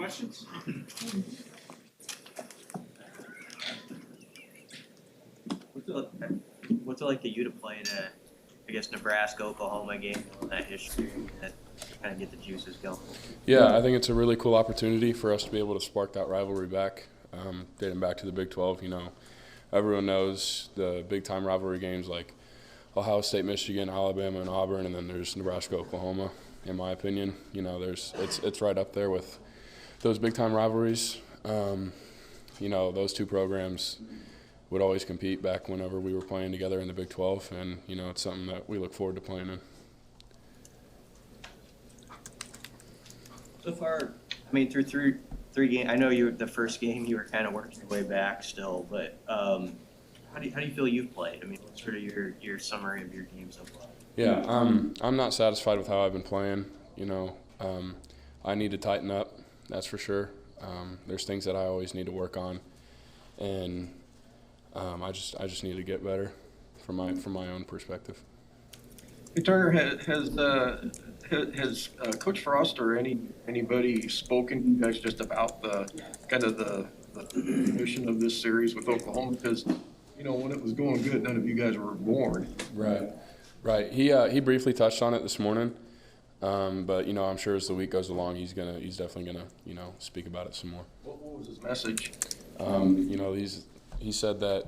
questions? What's it like to you to play in a, I guess, Nebraska-Oklahoma game, that history, that kind of get the juices going? Yeah, I think it's a really cool opportunity for us to be able to spark that rivalry back, dating back to the Big 12. You know, everyone knows the big-time rivalry games like Ohio State, Michigan, Alabama, and Auburn, and then there's Nebraska-Oklahoma. In my opinion, you know, it's right up there with those big-time rivalries. You know, those two programs would always compete back whenever we were playing together in the Big 12, and you know, it's something that we look forward to playing in. So far, I mean, through three games, I know the first game you were kind of working your way back still, but how do you feel you've played? I mean, what's sort of your summary of your game so far? Yeah, I'm not satisfied with how I've been playing. You know, I need to tighten up, that's for sure. There's things that I always need to work on, and I just need to get better from my own perspective. Hey, Turner, has Coach Frost or anybody spoken to you guys just about the kind of the mission of this series with Oklahoma? Because you know, when it was going good, none of you guys were born. Right. He briefly touched on it this morning, but you know, I'm sure as the week goes along, he's definitely gonna speak about it some more. What was his message? You know, he said that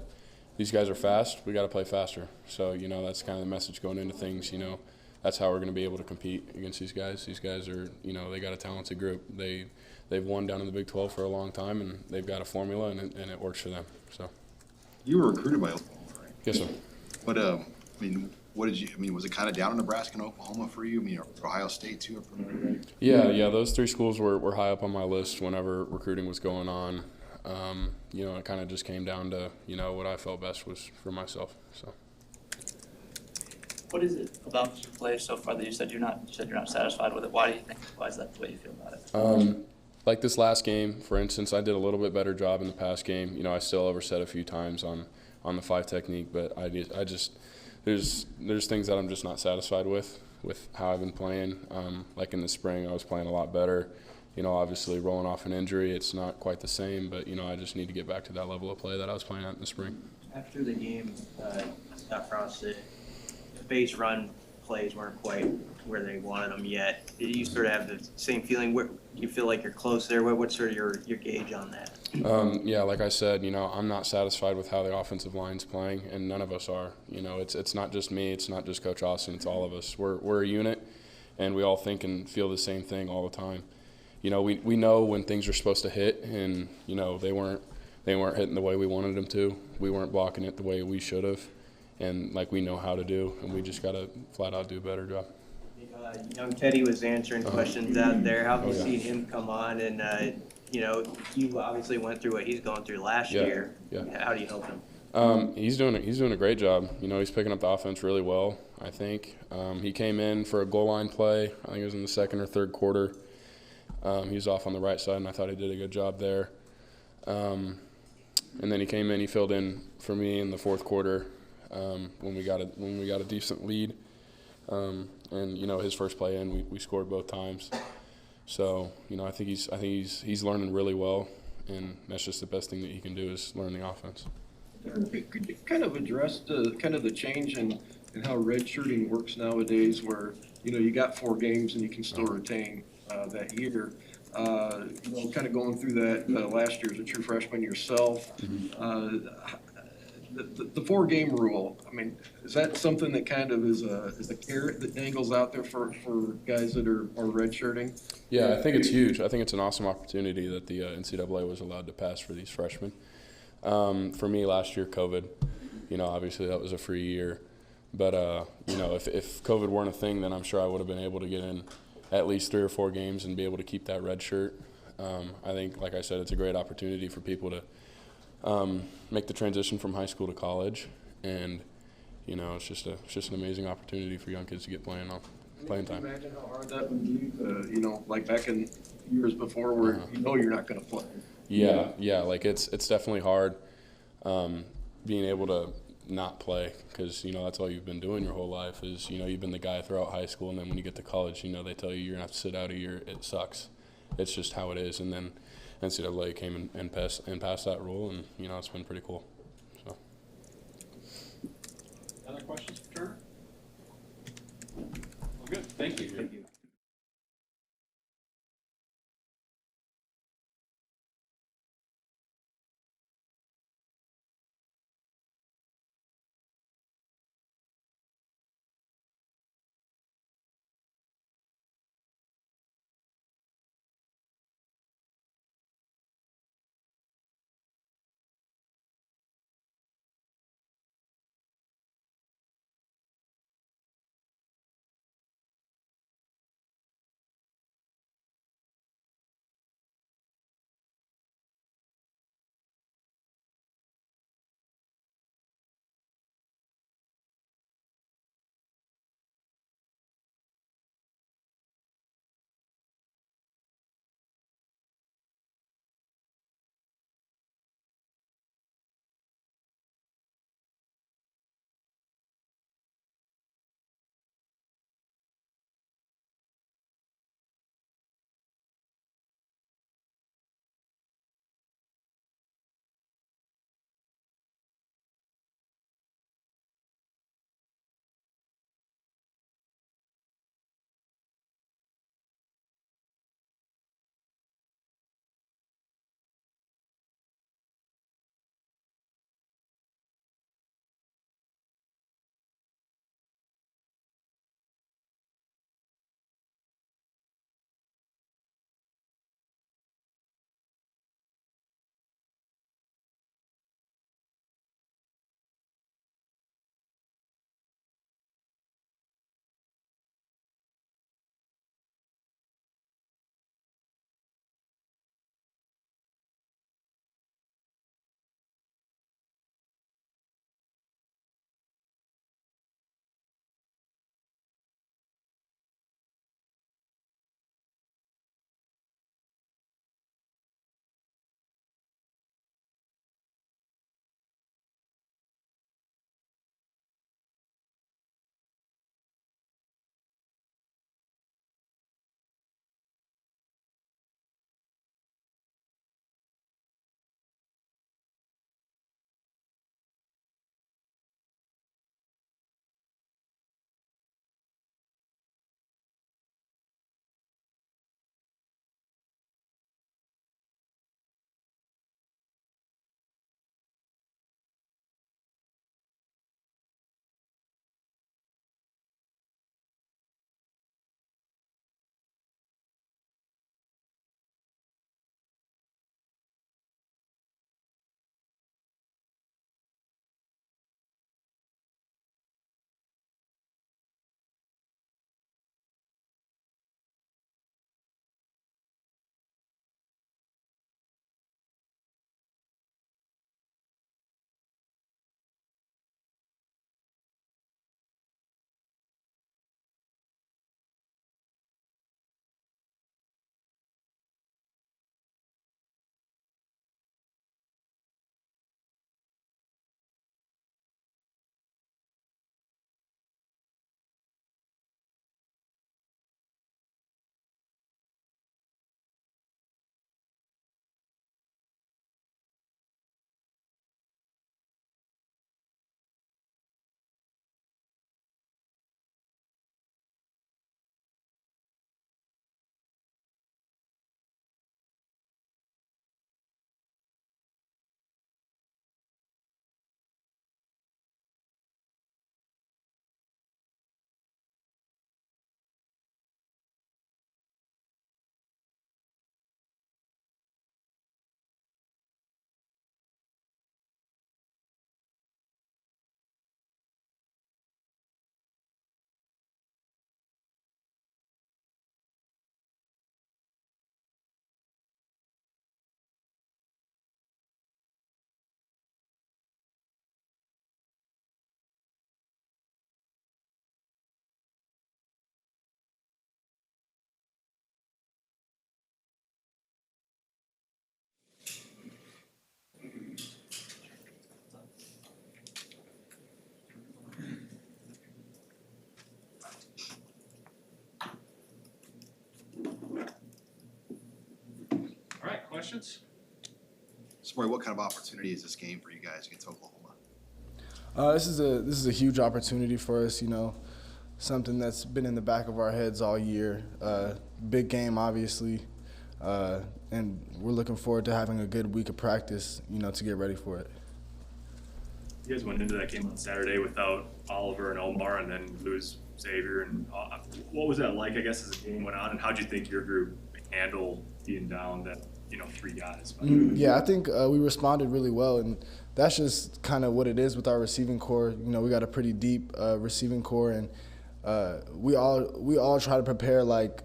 these guys are fast. We got to play faster. So you know, that's kind of the message going into things. You know, that's how we're going to be able to compete against these guys. These guys are, you know, they got a talented group. They've won down in the Big 12 for a long time, and they've got a formula, and it works for them. So. You were recruited by Oklahoma, right? Yes, sir. But I mean, what did you? I mean, was it kind of down in Nebraska and Oklahoma for you? I mean, Ohio State too. Yeah. Those three schools were high up on my list whenever recruiting was going on. You know, it kind of just came down to, you know, what I felt best was for myself. So. What is it about your play so far that you said you're not satisfied with it? Why is that the way you feel about it? Like this last game, for instance, I did a little bit better job in the past game. You know, I still overset a few times on the 5 technique, but I just there's things that I'm just not satisfied with how I've been playing. Like in the spring, I was playing a lot better. You know, obviously rolling off an injury, it's not quite the same, but you know, I just need to get back to that level of play that I was playing at in the spring. After the game, Scott Frost said the base run plays weren't quite where they wanted them yet. Did you sort of have the same feeling? Do you feel like you're close there? What's sort of your gauge on that? Yeah, like I said, you know, I'm not satisfied with how the offensive line's playing, and none of us are. You know, it's not just me, it's not just Coach Austin, it's all of us. We're a unit, and we all think and feel the same thing all the time. You know, we know when things are supposed to hit, and you know they weren't hitting the way we wanted them to. We weren't blocking it the way we should have, and like we know how to do, and we just got to flat out do a better job. Young Teddy was answering questions out there. How have you seen him come on? And you know, you obviously went through what he's going through last year. Yeah. How do you help him? He's doing a great job. You know, he's picking up the offense really well, I think. He came in for a goal line play. I think it was in the second or third quarter. He was off on the right side, and I thought he did a good job there. And then he came in, he filled in for me in the fourth quarter when we got a decent lead. And you know, his first play in, we scored both times. So you know, I think he's learning really well, and that's just the best thing that he can do is learn the offense. Could you kind of address the change in how redshirting works nowadays, where you know you got 4 games and you can still retain that year? You know, kind of going through that last year as a true freshman yourself. Mm-hmm. The 4-game rule, I mean, is that something that kind of is a carrot that dangles out there for guys that are redshirting? Yeah, I think it's huge. I think it's an awesome opportunity that the NCAA was allowed to pass for these freshmen. For me, last year, COVID, you know, obviously that was a free year. But, you know, if COVID weren't a thing, then I'm sure I would have been able to get in at least 3 or 4 games and be able to keep that red shirt. I think, like I said, it's a great opportunity for people to make the transition from high school to college, and you know, it's just an amazing opportunity for young kids to get playing time. Can you imagine how hard that would be? You know, like back in years before, where you know you're not going to play. Yeah, like it's definitely hard being able to not play, because you know that's all you've been doing your whole life is, you know, you've been the guy throughout high school, and then when you get to college, you know, they tell you you're gonna have to sit out a year. It sucks. it's just how it is. And then NCAA came and passed that rule, and it's been pretty cool. So. Other questions for Turner? Well, good. Thank you. Thank you. questions? Samori, what kind of opportunity is this game for you guys against Oklahoma? This is a huge opportunity for us. Something that's been in the back of our heads all year. Big game, obviously, and we're looking forward to having a good week of practice. To get ready for it. You guys went into that game on Saturday without Oliver and Omar, and then lose Xavier. And what was that like, I guess, as the game went on? And how did you think your group handled being down that 3 guys? Yeah, I think we responded really well, and that's just kind of what it is with our receiving core. We got a pretty deep receiving core, and we all try to prepare like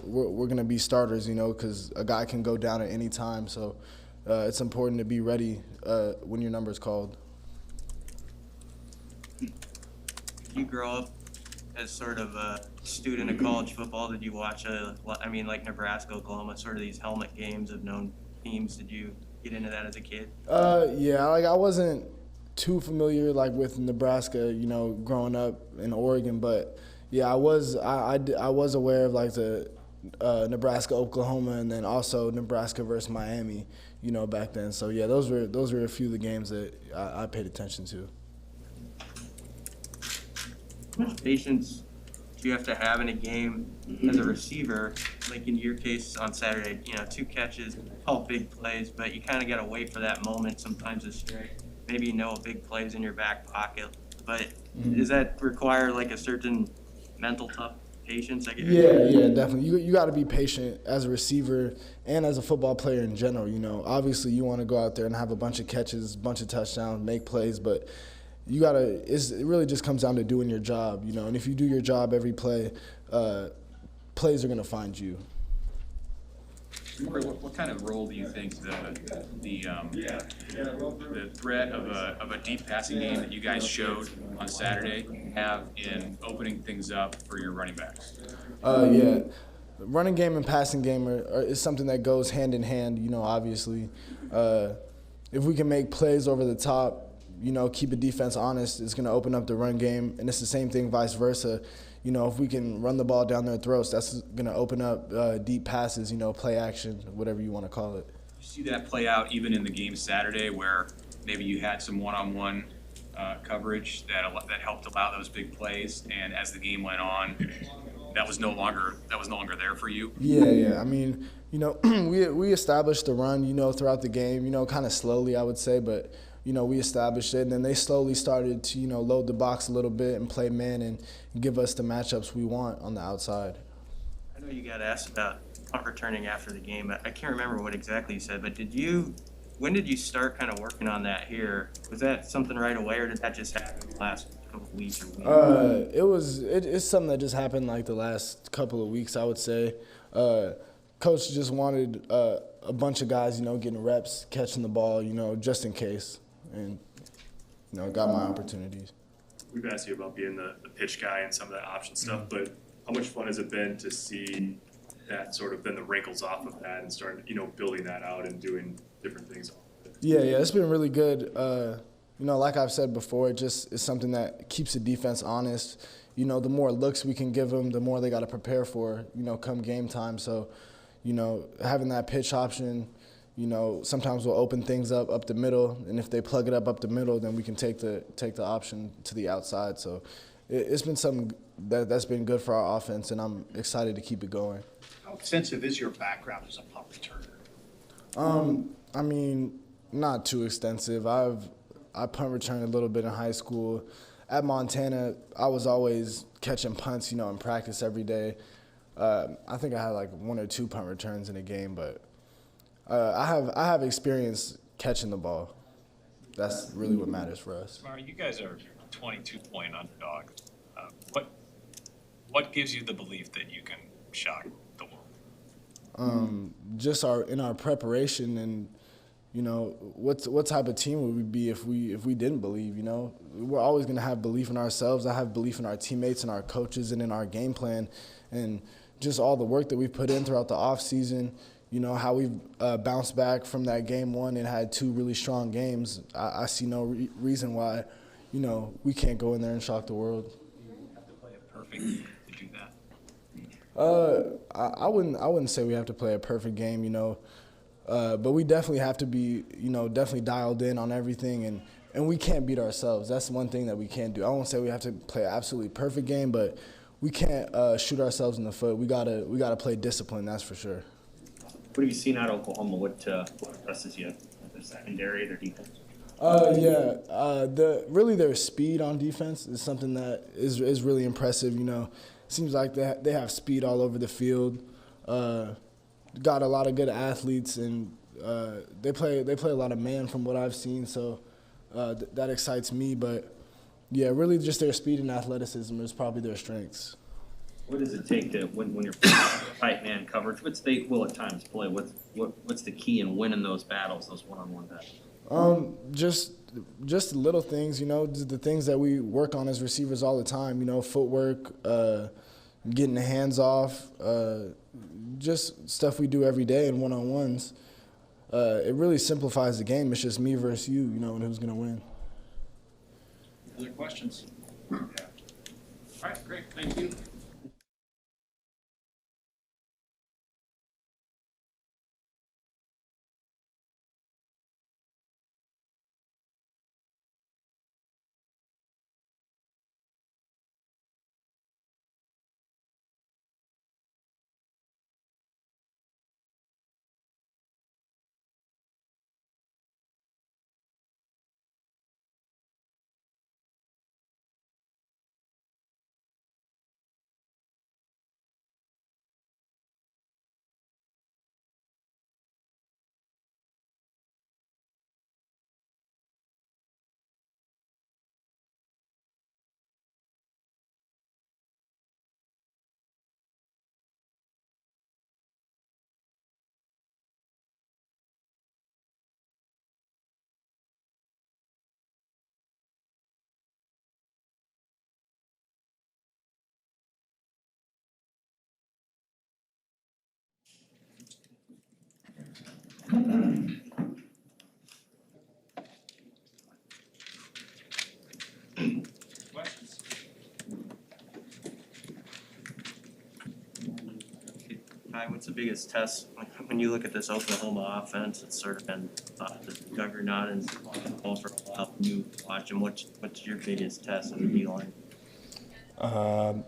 we're gonna be starters. Because a guy can go down at any time, so it's important to be ready when your number is called. You grow up as sort of a student of college football. Did you watch like Nebraska, Oklahoma, sort of these helmet games of known teams? Did you get into that as a kid? Yeah, I wasn't too familiar with Nebraska, growing up in Oregon, but yeah, I was aware of the Nebraska, Oklahoma, and then also Nebraska versus Miami, back then. So yeah, those were a few of the games that I paid attention to. How much patience do you have to have in a game as a receiver? Like in your case on Saturday, 2 catches, all big plays, but you kind of got to wait for that moment sometimes to strike. Maybe a big play's in your back pocket, but does that require a certain mental tough patience? Yeah, definitely. You got to be patient as a receiver and as a football player in general. Obviously you want to go out there and have a bunch of catches, bunch of touchdowns, make plays, but it really just comes down to doing your job, and if you do your job every play, plays are going to find you. What kind of role do you think the threat of a deep passing game that you guys showed on Saturday have in opening things up for your running backs? Yeah, running game and passing game is something that goes hand in hand. Obviously, if we can make plays over the top, keep a defense honest, it's going to open up the run game, and it's the same thing vice versa. If we can run the ball down their throats, that's going to open up deep passes, play action, whatever you want to call it. You see that play out even in the game Saturday where maybe you had some one-on-one coverage that helped allow those big plays, and as the game went on, that was no longer there for you? Yeah. I mean, we established the run, throughout the game, kind of slowly, I would say, but we established it, and then they slowly started to, load the box a little bit and play man and give us the matchups we want on the outside. I know you got asked about punt returning after the game. I can't remember what exactly you said, but when did you start kind of working on that here? Was that something right away, or did that just happen the last couple of weeks or weeks? It's something that just happened the last couple of weeks, I would say. Coach just wanted a bunch of guys, getting reps, catching the ball, just in case. And, got my opportunities. We've asked you about being the pitch guy and some of that option stuff, but how much fun has it been to see that sort of been the wrinkles off of that and starting, building that out and doing different things off of it? Yeah, it's been really good. Like I've said before, it's something that keeps the defense honest. The more looks we can give them, the more they got to prepare for, come game time. So, having that pitch option, sometimes we'll open things up the middle, and if they plug it up the middle, then we can take the option to the outside. So it's been something that's been good for our offense, and I'm excited to keep it going. How extensive is your background as a punt returner? I mean, not too extensive. I punt returned a little bit in high school. At Montana, I was always catching punts, in practice every day. I think I had 1 or 2 punt returns in a game, but I have experience catching the ball. That's really what matters for us. Mara, you guys are 22-point underdogs. What gives you the belief that you can shock the world? Just in our preparation, and what type of team would we be if we didn't believe? We're always going to have belief in ourselves. I have belief in our teammates and our coaches and in our game plan, and just all the work that we've put in throughout the off season. How we've bounced back from that game 1 and had 2 really strong games. I see no reason why, we can't go in there and shock the world. You have to play it perfect to do that. I wouldn't say we have to play a perfect game. But we definitely have to be, definitely dialed in on everything, and we can't beat ourselves. That's one thing that we can't do. I won't say we have to play an absolutely perfect game, but we can't shoot ourselves in the foot. We gotta play discipline. That's for sure. What have you seen out of Oklahoma? What impresses you? Their secondary, their defense? Really their speed on defense is something that is really impressive. Seems like they have speed all over the field. Got a lot of good athletes, and they play a lot of man from what I've seen. So that excites me. But yeah, really just their speed and athleticism is probably their strengths. What does it take to when you're playing tight man coverage, which they will at times play? What's the key in winning those battles, those one-on-one battles? Just little things, the things that we work on as receivers all the time. Footwork, getting the hands off, just stuff we do every day in one-on-ones. It really simplifies the game. It's just me versus you, and who's gonna win. Other questions? Yeah. All right, great, thank you. Questions? Hi, what's the biggest test when you look at this Oklahoma offense? It's sort of been the juggernaut and all for a while. You watch them. What's your biggest test in the D line?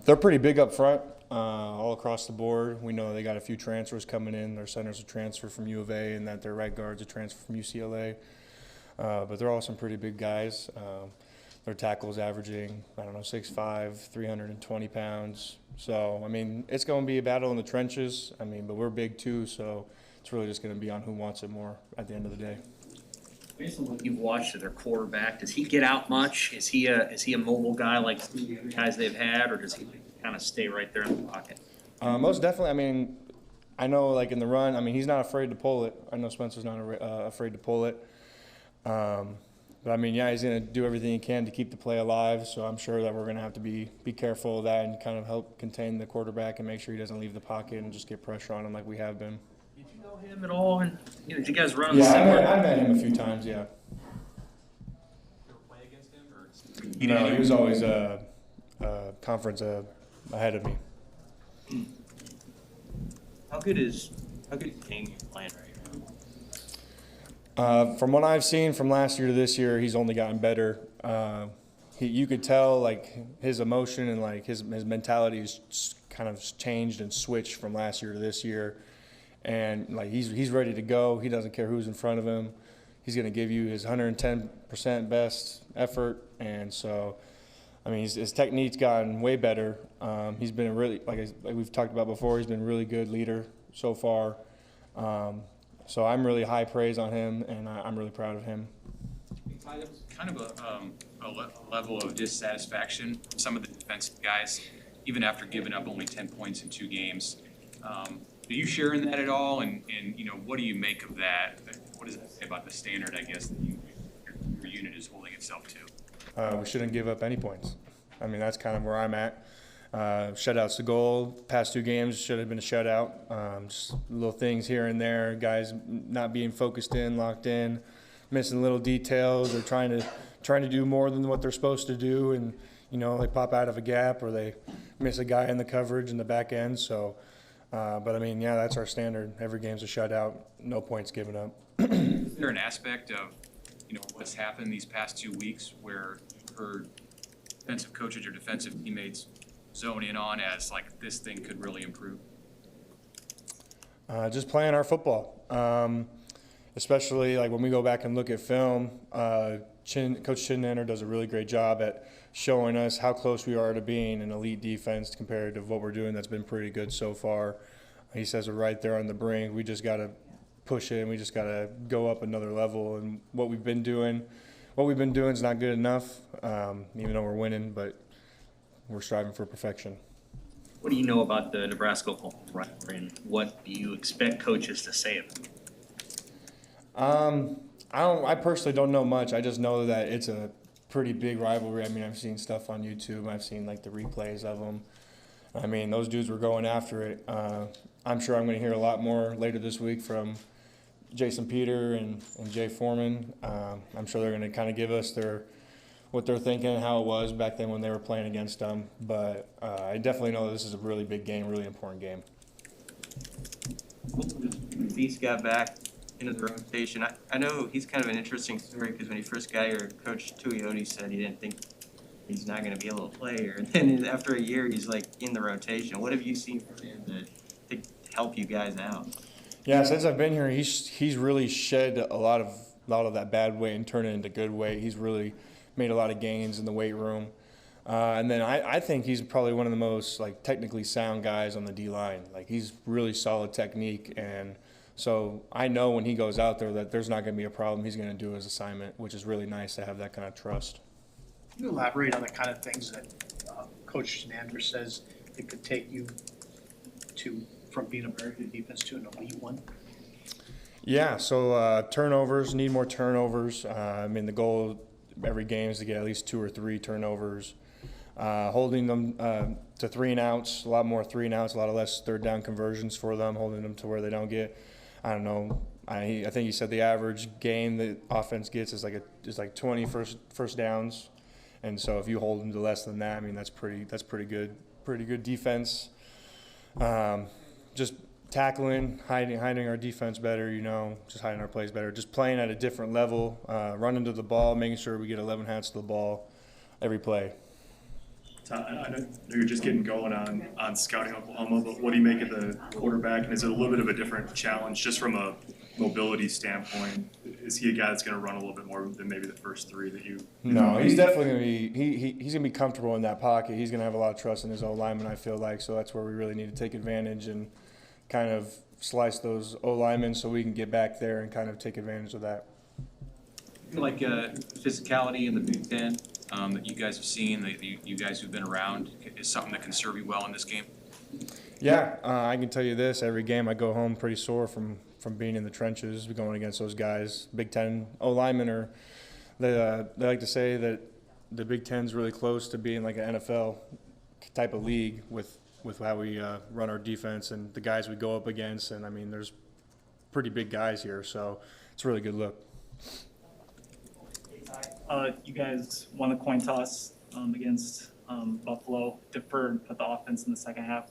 They're pretty big up front, all across the board. We know they got a few transfers coming in. Their center's a transfer from U of A, and that their right guard's a transfer from UCLA. But they're all some pretty big guys. Their tackle's averaging, 6'5", 320 pounds. So, it's going to be a battle in the trenches. But we're big too, so it's really just going to be on who wants it more at the end of the day. Based on what you've watched of their quarterback, does he get out much? Is he a mobile guy like the other guys they've had, or does he kind of stay right there in the pocket? Most definitely. I know in the run, he's not afraid to pull it. I know Spencer's not afraid to pull it. But he's going to do everything he can to keep the play alive. So I'm sure that we're going to have to be careful of that and kind of help contain the quarterback and make sure he doesn't leave the pocket and just get pressure on him like we have been. Did you know him at all? And did you guys run? Yeah, I met him a few times. Yeah. You ever play against him, or? He was always a conference ahead of me. How good is King playing right now? From what I've seen from last year to this year, he's only gotten better. You could tell his emotion and his mentality has kind of changed and switched from last year to this year, and he's ready to go. He doesn't care who's in front of him. He's going to give you his 110% best effort, and so his technique's gotten way better. He's been a really like we've talked about before. He's been a really good leader so far. So I'm really high praise on him, and I'm really proud of him. Kind of a level of dissatisfaction from some of the defensive guys, even after giving up only 10 points in 2 games. Do you share in that at all? And what do you make of that? What does that say about the standard, I guess, that your unit is holding itself to? We shouldn't give up any points. That's kind of where I'm at. Shutouts to goal. Past 2 games should have been a shutout. Just little things here and there. Guys not being focused in, locked in, missing little details, or trying to do more than what they're supposed to do, and they pop out of a gap or they miss a guy in the coverage in the back end. So But I mean, yeah, that's our standard. Every game's a shutout, no points given up. Is there an aspect of, what's happened these past 2 weeks where you've heard defensive coaches or defensive teammates zone in on as like this thing could really improve? Just playing our football. Especially like when we go back and look at film, Coach Chinnander does a really great job at showing us how close we are to being an elite defense compared to what we're doing that's been pretty good so far. He says we're right there on the brink. We just got to push it and we just got to go up another level. And what we've been doing is not good enough, even though we're winning, but we're striving for perfection. What do you know about the Nebraska Football rivalry, and what do you expect coaches to say about it? I personally don't know much. I just know that it's a pretty big rivalry. I mean, I've seen stuff on YouTube. I've seen like the replays of them. I mean, those dudes were going after it. I'm sure I'm going to hear a lot more later this week from Jason Peter and Jay Foreman. I'm sure they're going to kind of give us what they're thinking, how it was back then when they were playing against them. But I definitely know this is a really big game, really important game. Beast got back into the rotation. I know he's kind of an interesting story because when he first got here, Coach Tuioti said he didn't think he's not going to be able to play here. And then after a year, he's like in the rotation. What have you seen from him to help you guys out? Yeah, since I've been here, he's really shed a lot of that bad weight and turned it into good weight. He's really made a lot of gains in the weight room. And then I think he's probably one of the most like technically sound guys on the D-line. Like he's really solid technique, and so I know when he goes out there that there's not going to be a problem. He's going to do his assignment, which is really nice to have that kind of trust. Can you elaborate on the kind of things that Coach Chinnander says it could take you from being a very good defense to an elite one? Yeah, so turnovers, need more turnovers. I mean, the goal every game is to get at least 2 or 3 turnovers. Holding them to 3 and outs, a lot more 3 and outs, a lot of less third down conversions for them, holding them to where they don't get, I don't know, I think he said the average gain the offense gets is like 20 first downs. And so if you hold them to less than that, I mean, that's pretty good defense. Just tackling, hiding our defense better, just hiding our plays better, just playing at a different level, running to the ball, making sure we get 11 hands to the ball every play. I know you're just getting going on scouting Oklahoma, but what do you make of the quarterback? And is it a little bit of a different challenge just from a mobility standpoint? Is he a guy that's going to run a little bit more than maybe the first 3 that you? No, he's definitely going to be he's going to be comfortable in that pocket. He's going to have a lot of trust in his O-lineman, I feel like. So that's where we really need to take advantage and kind of slice those O-linemen so we can get back there and kind of take advantage of that. Like physicality in the Big Ten that you guys have seen, that you guys who've been around, is something that can serve you well in this game? Yeah, I can tell you this. Every game I go home pretty sore from being in the trenches, going against those guys. Big Ten O-linemen they like to say that the Big Ten's really close to being like an NFL type of league with how we run our defense and the guys we go up against. And, I mean, there's pretty big guys here, so it's a really good look. You guys won the coin toss against Buffalo, deferred, put the offense in the second half.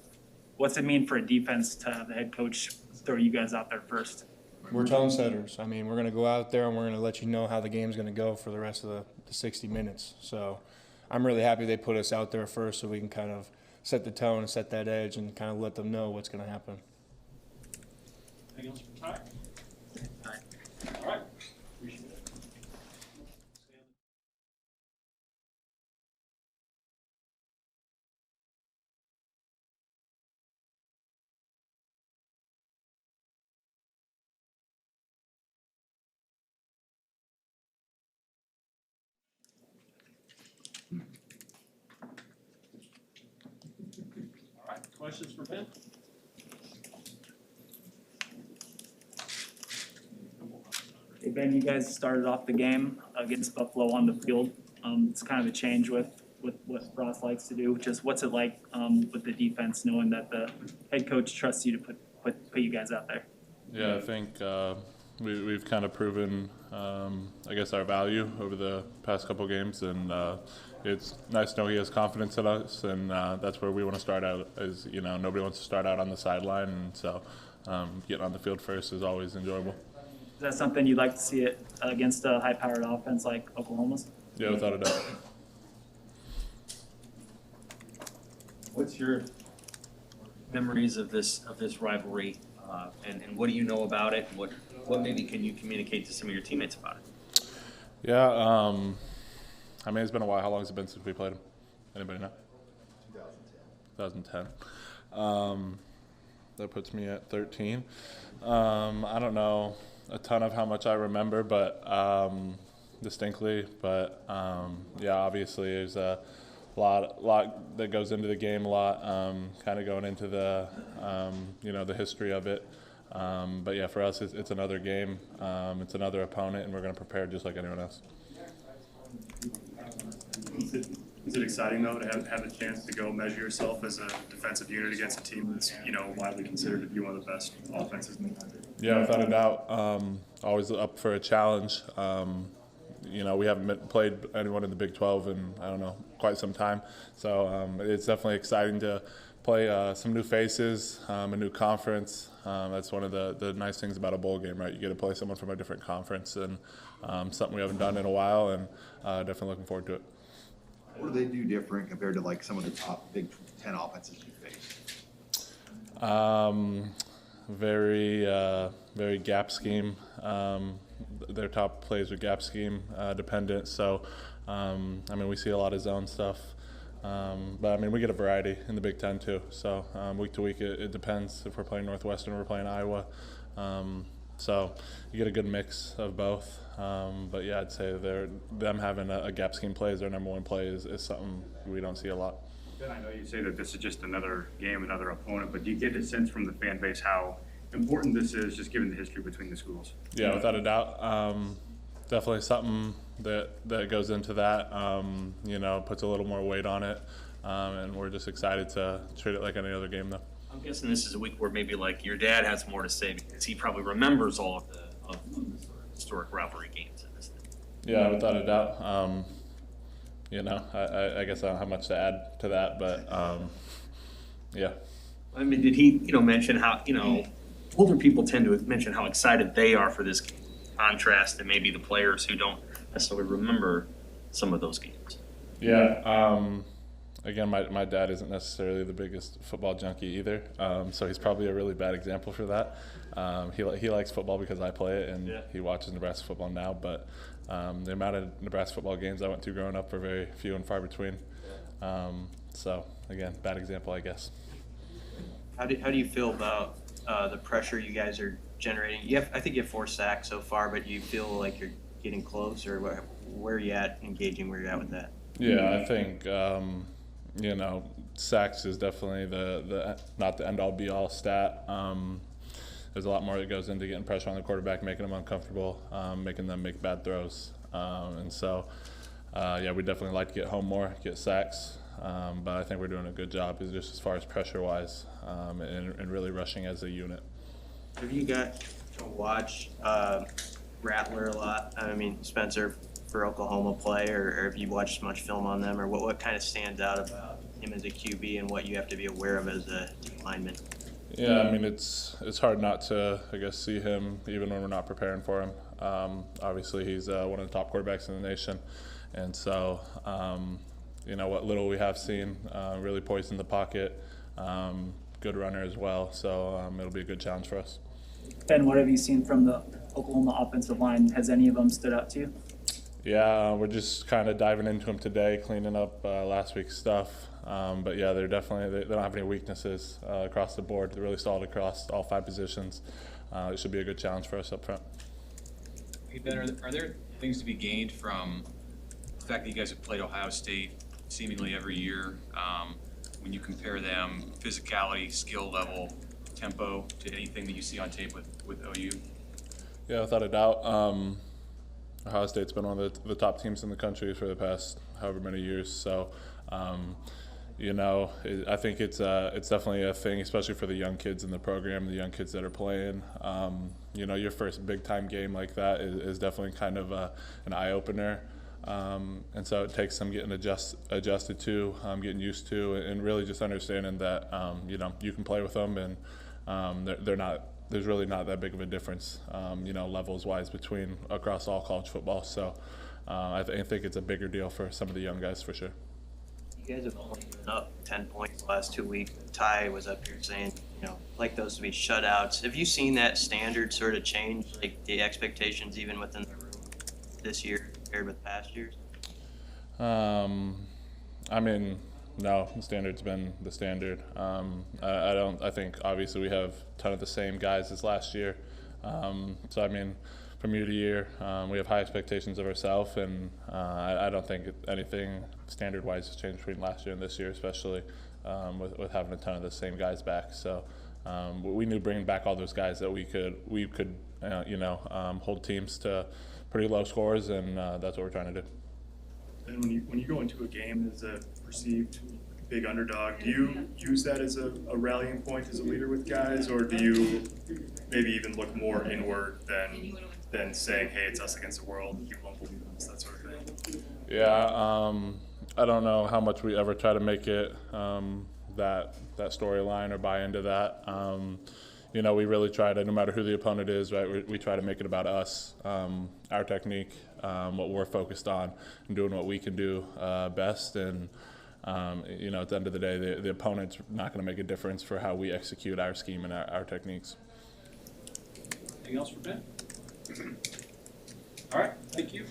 What's it mean for a defense to have the head coach throw you guys out there first? We're tone setters. I mean, we're going to go out there and we're going to let you know how the game's going to go for the rest of the 60 minutes. So I'm really happy they put us out there first so we can kind of set the tone and set that edge and kind of let them know what's going to happen. Anything else for Ty? All right. Appreciate it. All right, questions for Ben? Hey Ben, you guys started off the game against Buffalo on the field. It's kind of a change with what Ross likes to do. Just what's it like with the defense, knowing that the head coach trusts you to put you guys out there? Yeah, I think we've kind of proven, I guess, our value over the past couple games, and it's nice to know he has confidence in us, and that's where we want to start out. Is nobody wants to start out on the sideline, and so getting on the field first is always enjoyable. Is that something you'd like to see it against a high-powered offense like Oklahoma's? Yeah, without a doubt. What's your memories of this rivalry, and what do you know about it? What maybe can you communicate to some of your teammates about it? Yeah, I mean, it's been a while. How long has it been since we played him? Anybody know? 2010. 2010. That puts me at 13. I don't know a ton of how much I remember, but distinctly. But yeah, obviously there's a lot that goes into the game. A lot kind of going into the the history of it. But yeah, for us, it's another game. It's another opponent, and we're going to prepare just like anyone else. Is it exciting though to have the chance to go measure yourself as a defensive unit against a team that's widely considered to be one of the best offenses in the country? Yeah, without a doubt. Always up for a challenge. We haven't played anyone in the Big 12 in I don't know quite some time, so it's definitely exciting to play some new faces, a new conference. That's one of the nice things about a bowl game, right? You get to play someone from a different conference, and something we haven't done in a while, and definitely looking forward to it. What do they do different compared to like some of the top Big 10 offenses you face? Very gap scheme. Their top plays are gap scheme dependent. So, we see a lot of zone stuff. But we get a variety in the Big Ten too. So week to week, it depends if we're playing Northwestern or we're playing Iowa. So you get a good mix of both. But yeah, I'd say them having a gap scheme play as their number one play is something we don't see a lot. Ben, I know you say that this is just another game, another opponent, but do you get a sense from the fan base how important this is, just given the history between the schools? Yeah, without a doubt. Definitely something that goes into that, puts a little more weight on it. And we're just excited to treat it like any other game, though. I'm guessing this is a week where maybe like your dad has more to say because he probably remembers all of the historic rivalry games in this thing. Yeah, without a doubt. I guess I don't have much to add to that, but yeah. Did he, mention how, older people tend to mention how excited they are for this game, contrast to maybe the players who don't necessarily remember some of those games. Yeah. Again, my dad isn't necessarily the biggest football junkie either, so he's probably a really bad example for that. He likes football because I play it, and he watches Nebraska football now, but the amount of Nebraska football games I went to growing up were very few and far between. So, again, bad example, I guess. How do you feel about the pressure you guys are generating? I think you have 4 sacks so far, but do you feel like you're getting close, or where are you at engaging, where you're at with that? Yeah, I think sacks is definitely the not the end-all be-all stat. There's a lot more that goes into getting pressure on the quarterback, making them uncomfortable, making them make bad throws. And so, we definitely like to get home more, get sacks. But I think we're doing a good job just as far as pressure-wise and really rushing as a unit. Have you got to watch Rattler a lot? Spencer for Oklahoma play, or have you watched much film on them, or what kind of stands out about him as a QB and what you have to be aware of as a lineman? Yeah, it's hard not to, I guess, see him even when we're not preparing for him. Obviously, he's one of the top quarterbacks in the nation, and so what little we have seen, really poised in the pocket, good runner as well. So it'll be a good challenge for us. Ben, what have you seen from the Oklahoma offensive line? Has any of them stood out to you? Yeah, we're just kind of diving into them today, cleaning up last week's stuff. But yeah, they don't have any weaknesses across the board. They're really solid across all 5 positions. It should be a good challenge for us up front. Hey Ben, are there things to be gained from the fact that you guys have played Ohio State seemingly every year? When you compare them, physicality, skill level, tempo, to anything that you see on tape with OU? Yeah, without a doubt. Ohio State's been one of the top teams in the country for the past however many years. So, I think it's definitely a thing, especially for the young kids in the program, the young kids that are playing. Your first big-time game like that is definitely kind of an eye-opener. And so it takes some getting adjusted to, getting used to, and really just understanding that, you can play with them, and there's really not that big of a difference, levels wise across all college football. So I think it's a bigger deal for some of the young guys for sure. You guys have only been up 10 points the last 2 weeks. Ty was up here saying, like those to be shutouts. Have you seen that standard sort of change, like the expectations even within the room this year compared with past years? No, the standard's been the standard. I think obviously we have a ton of the same guys as last year. From year to year, we have high expectations of ourselves, and I don't think anything standard-wise has changed between last year and this year, especially with having a ton of the same guys back. So we knew bringing back all those guys that we could hold teams to pretty low scores, and that's what we're trying to do. And when you go into a game as a perceived big underdog, do you use that as a rallying point as a leader with guys, or do you maybe even look more inward than saying, hey, it's us against the world, you won't believe us, that sort of thing? Yeah, I don't know how much we ever try to make it that storyline or buy into that. We really try to, no matter who the opponent is, right, we try to make it about us, our technique, what we're focused on, and doing what we can do best. And, at the end of the day, the opponent's not going to make a difference for how we execute our scheme and our techniques. Anything else for Ben? All right, thank you.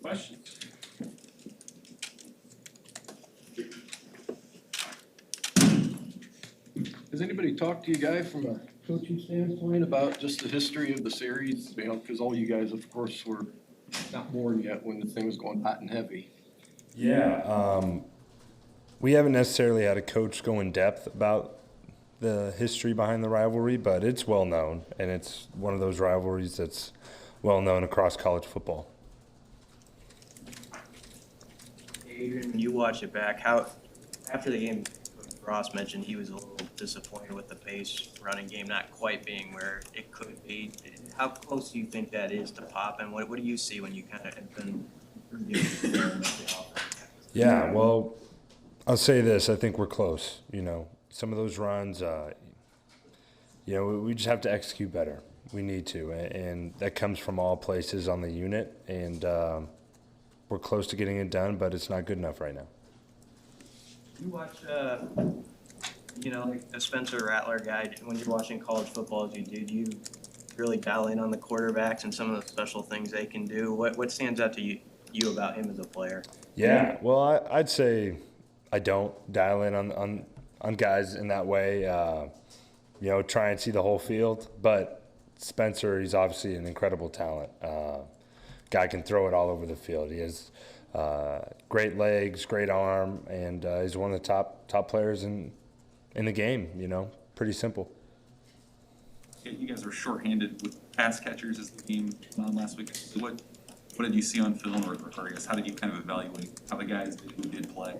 Questions? Has anybody talked to you guys from a coaching standpoint about just the history of the series? Because all you guys, of course, were not born yet when the thing was going hot and heavy. Yeah, we haven't necessarily had a coach go in depth about the history behind the rivalry, but it's well known, and it's one of those rivalries that's well known across college football. Adrian, when you watch it back, how after the game, Ross mentioned he was a little disappointed with the pace running game not quite being where it could be. How close do you think that is to pop, and what do you see when you kind of have been reviewing the offense? Yeah, well, I'll say this, I think we're close. Some of those runs, we just have to execute better. We need to, and that comes from all places on the unit, and we're close to getting it done, but it's not good enough right now. You watch, like the Spencer Rattler guy, when you're watching college football as you do really dial in on the quarterbacks and some of the special things they can do? What stands out to you about him as a player? Yeah, well, I'd say I don't dial in on guys in that way, try and see the whole field. But Spencer, he's obviously an incredible talent. Guy can throw it all over the field. He has great legs, great arm, and he's one of the top players in the game. Pretty simple. Yeah, you guys were shorthanded with pass catchers as the game went on last week. What did you see on film, or I guess how did you kind of evaluate how the guys who did play?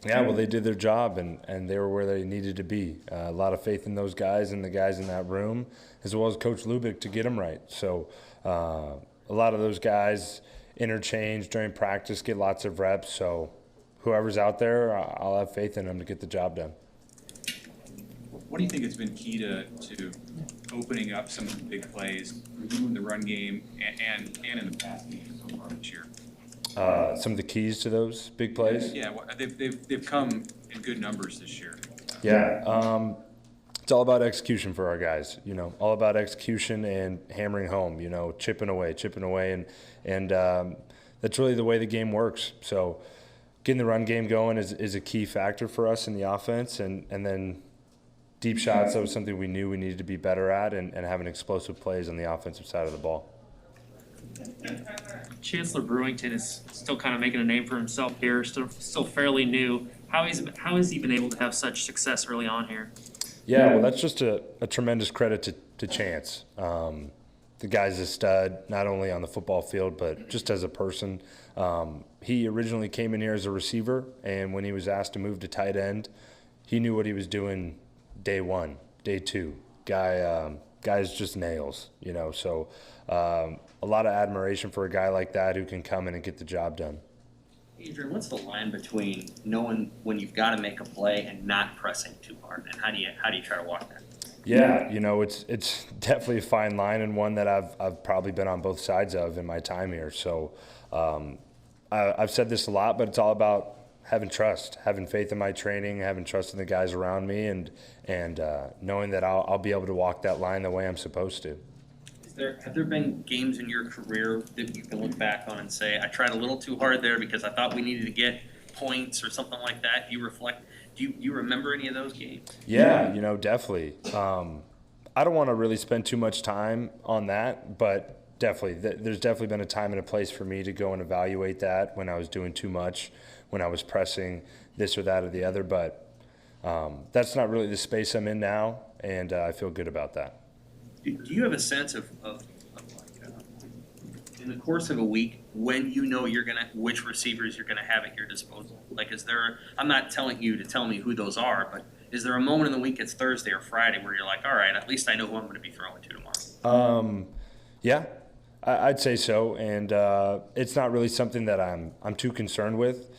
Yeah, well, they did their job, and they were where they needed to be. A lot of faith in those guys and the guys in that room, as well as Coach Lubick to get them right. So a lot of those guys interchange during practice, get lots of reps. So whoever's out there, I'll have faith in them to get the job done. What do you think has been key to opening up some of the big plays in the run game and in the pass game so far this year? Some of the keys to those big plays? Yeah, they've come in good numbers this year. Yeah, it's all about execution for our guys. All about execution and hammering home. Chipping away, and that's really the way the game works. So, getting the run game going is a key factor for us in the offense, and then deep shots. That was something we knew we needed to be better at, and having explosive plays on the offensive side of the ball. Chancellor Brewington is still kind of making a name for himself here, still fairly new. How has he been able to have such success early on here? Yeah, well, that's just a tremendous credit to Chance. The guy's a stud, not only on the football field, but just as a person. He originally came in here as a receiver, and when he was asked to move to tight end, he knew what he was doing day one, day two. Guy's just nails, so a lot of admiration for a guy like that who can come in and get the job done. Adrian, what's the line between knowing when you've got to make a play and not pressing too hard, and how do you try to walk that? Yeah, it's definitely a fine line, and one that I've probably been on both sides of in my time here. So I've said this a lot, but it's all about having trust, having faith in my training, having trust in the guys around me, and knowing that I'll be able to walk that line the way I'm supposed to. Have there been games in your career that you can look back on and say, I tried a little too hard there because I thought we needed to get points or something like that? Do you remember any of those games? Yeah, definitely. I don't want to really spend too much time on that, but definitely, there's definitely been a time and a place for me to go and evaluate that when I was doing too much, when I was pressing this or that or the other, but that's not really the space I'm in now, and I feel good about that. Do you have a sense of in the course of a week when which receivers you're gonna have at your disposal? Like, I'm not telling you to tell me who those are, but is there a moment in the week, it's Thursday or Friday, where you're like, all right, at least I know who I'm gonna be throwing to tomorrow? Yeah, I'd say so, and it's not really something that I'm too concerned with.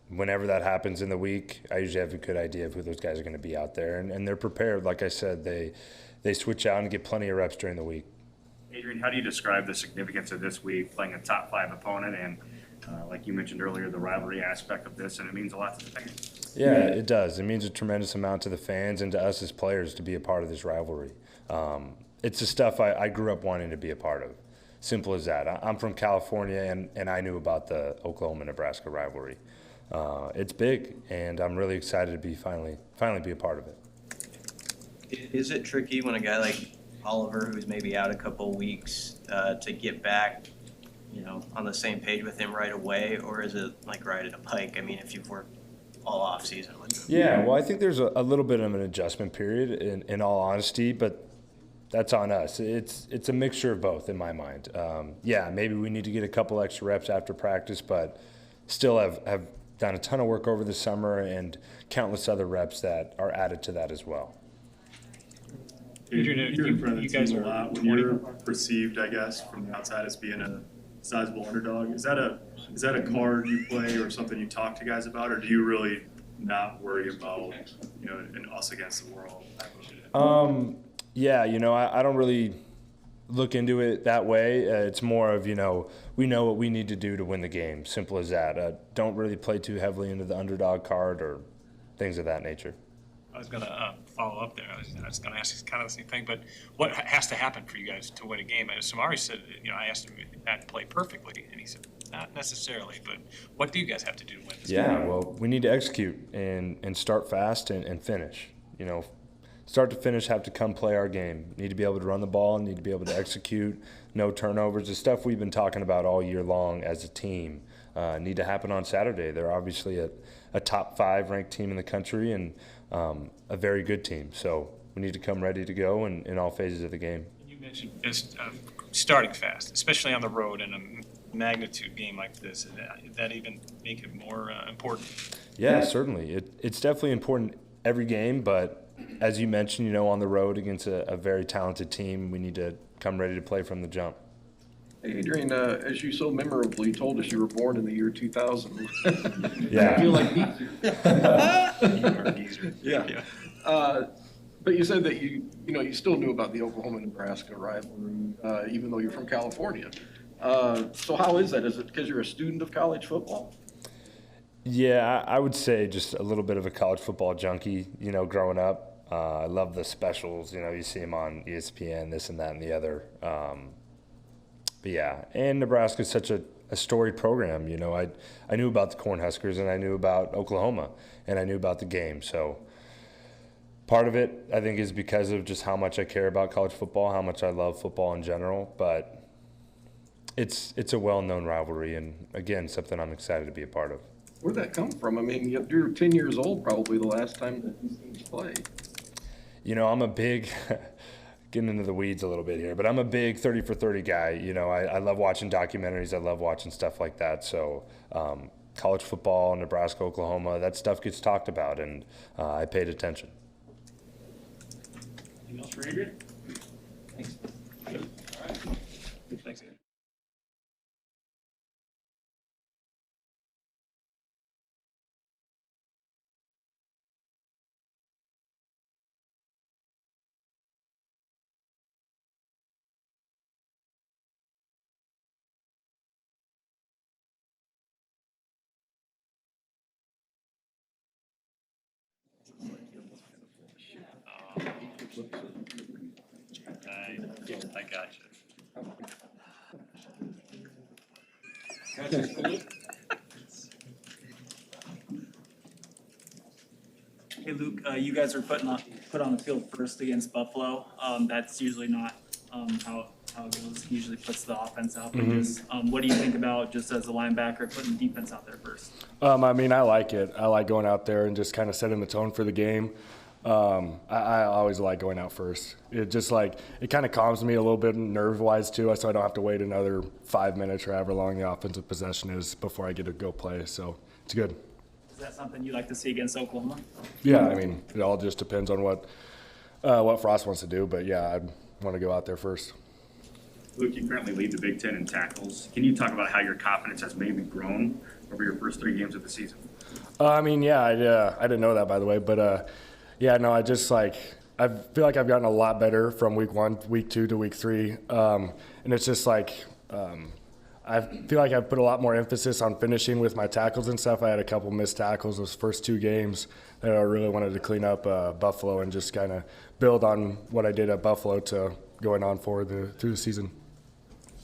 Whenever that happens in the week, I usually have a good idea of who those guys are going to be out there, and they're prepared. Like I said, they switch out and get plenty of reps during the week. Adrian, how do you describe the significance of this week, playing a top 5 opponent, and like you mentioned earlier, the rivalry aspect of this, and it means a lot to the fans? Yeah, it does. It means a tremendous amount to the fans and to us as players to be a part of this rivalry. It's the stuff I grew up wanting to be a part of. Simple as that. I'm from California, and I knew about the Oklahoma-Nebraska rivalry. It's big, and I'm really excited to be finally be a part of it. Is it tricky when a guy like Oliver, who's maybe out a couple of weeks, to get back, on the same page with him right away, or is it like riding a bike? I mean, if you've worked all off season with him. Yeah, well, I think there's a little bit of an adjustment period, in all honesty, but that's on us. It's a mixture of both in my mind. Yeah, maybe we need to get a couple extra reps after practice, but still have done a ton of work over the summer and countless other reps that are added to that as well. Adrian, you're in front of the team a lot. When you're perceived, I guess, from the outside as being a sizable underdog. Is that a card you play or something you talk to guys about, or do you really not worry about, an us against the world type of shit? Yeah, I don't really look into it that way. It's more of, we know what we need to do to win the game. Simple as that. Don't really play too heavily into the underdog card or things of that nature. I was going to follow up there. I was going to ask kind of the same thing, but what has to happen for you guys to win a game? Samari said, I asked him if that play perfectly, and he said, not necessarily, but what do you guys have to do to win this game? Yeah, well, we need to execute and start fast and finish. Start to finish, have to come play our game. Need to be able to run the ball, need to be able to execute, no turnovers. The stuff we've been talking about all year long as a team need to happen on Saturday. They're obviously a top 5 ranked team in the country and a very good team. So we need to come ready to go in all phases of the game. You mentioned just starting fast, especially on the road in a magnitude game like this. Does that even make it more important? Yeah, certainly. It's definitely important every game, but as you mentioned, on the road against a very talented team, we need to come ready to play from the jump. Hey, Adrian, as you so memorably told us, you were born in the year 2000. Yeah. I feel like yeah. But you said that you still knew about the Oklahoma-Nebraska rivalry, even though you're from California. So how is that? Is it because you're a student of college football? Yeah, I would say just a little bit of a college football junkie, growing up. I love the specials, you see them on ESPN, this and that and the other. But yeah, and Nebraska is such a storied program. I knew about the Corn Huskers and I knew about Oklahoma and I knew about the game. So part of it, I think, is because of just how much I care about college football, how much I love football in general. But it's a well-known rivalry and, again, something I'm excited to be a part of. Where'd that come from? I mean, you're 10 years old probably the last time that these teams played. I'm a big, getting into the weeds a little bit here, but I'm a big 30 for 30 guy. I love watching documentaries. I love watching stuff like that. So college football, Nebraska, Oklahoma, that stuff gets talked about, and I paid attention. Anything else for Adrian? Thanks. Good. All right. Thanks, Adrian. I got you. Hey Luke, you guys were put on the field first against Buffalo. That's usually not how it goes. He usually puts the offense out. But just, what do you think about, just as a linebacker, putting the defense out there first? I like it. I like going out there and just kind of setting the tone for the game. I always like going out first. It just it kind of calms me a little bit nerve-wise too, so I don't have to wait another 5 minutes or however long the offensive possession is before I get to go play. So it's good. Is that something you like to see against Oklahoma? Yeah, it all just depends on what Frost wants to do, but yeah, I'd want to go out there first. Luke, you currently lead the Big Ten in tackles. Can you talk about how your confidence has maybe grown over your first 3 games of the season? I didn't know that, by the way, but yeah, no, I just I feel like I've gotten a lot better from week 1, week 2 to week 3, and it's just I feel like I've put a lot more emphasis on finishing with my tackles and stuff. I had a couple missed tackles those first 2 games that I really wanted to clean up Buffalo and just kind of build on what I did at Buffalo to going on forward through the season.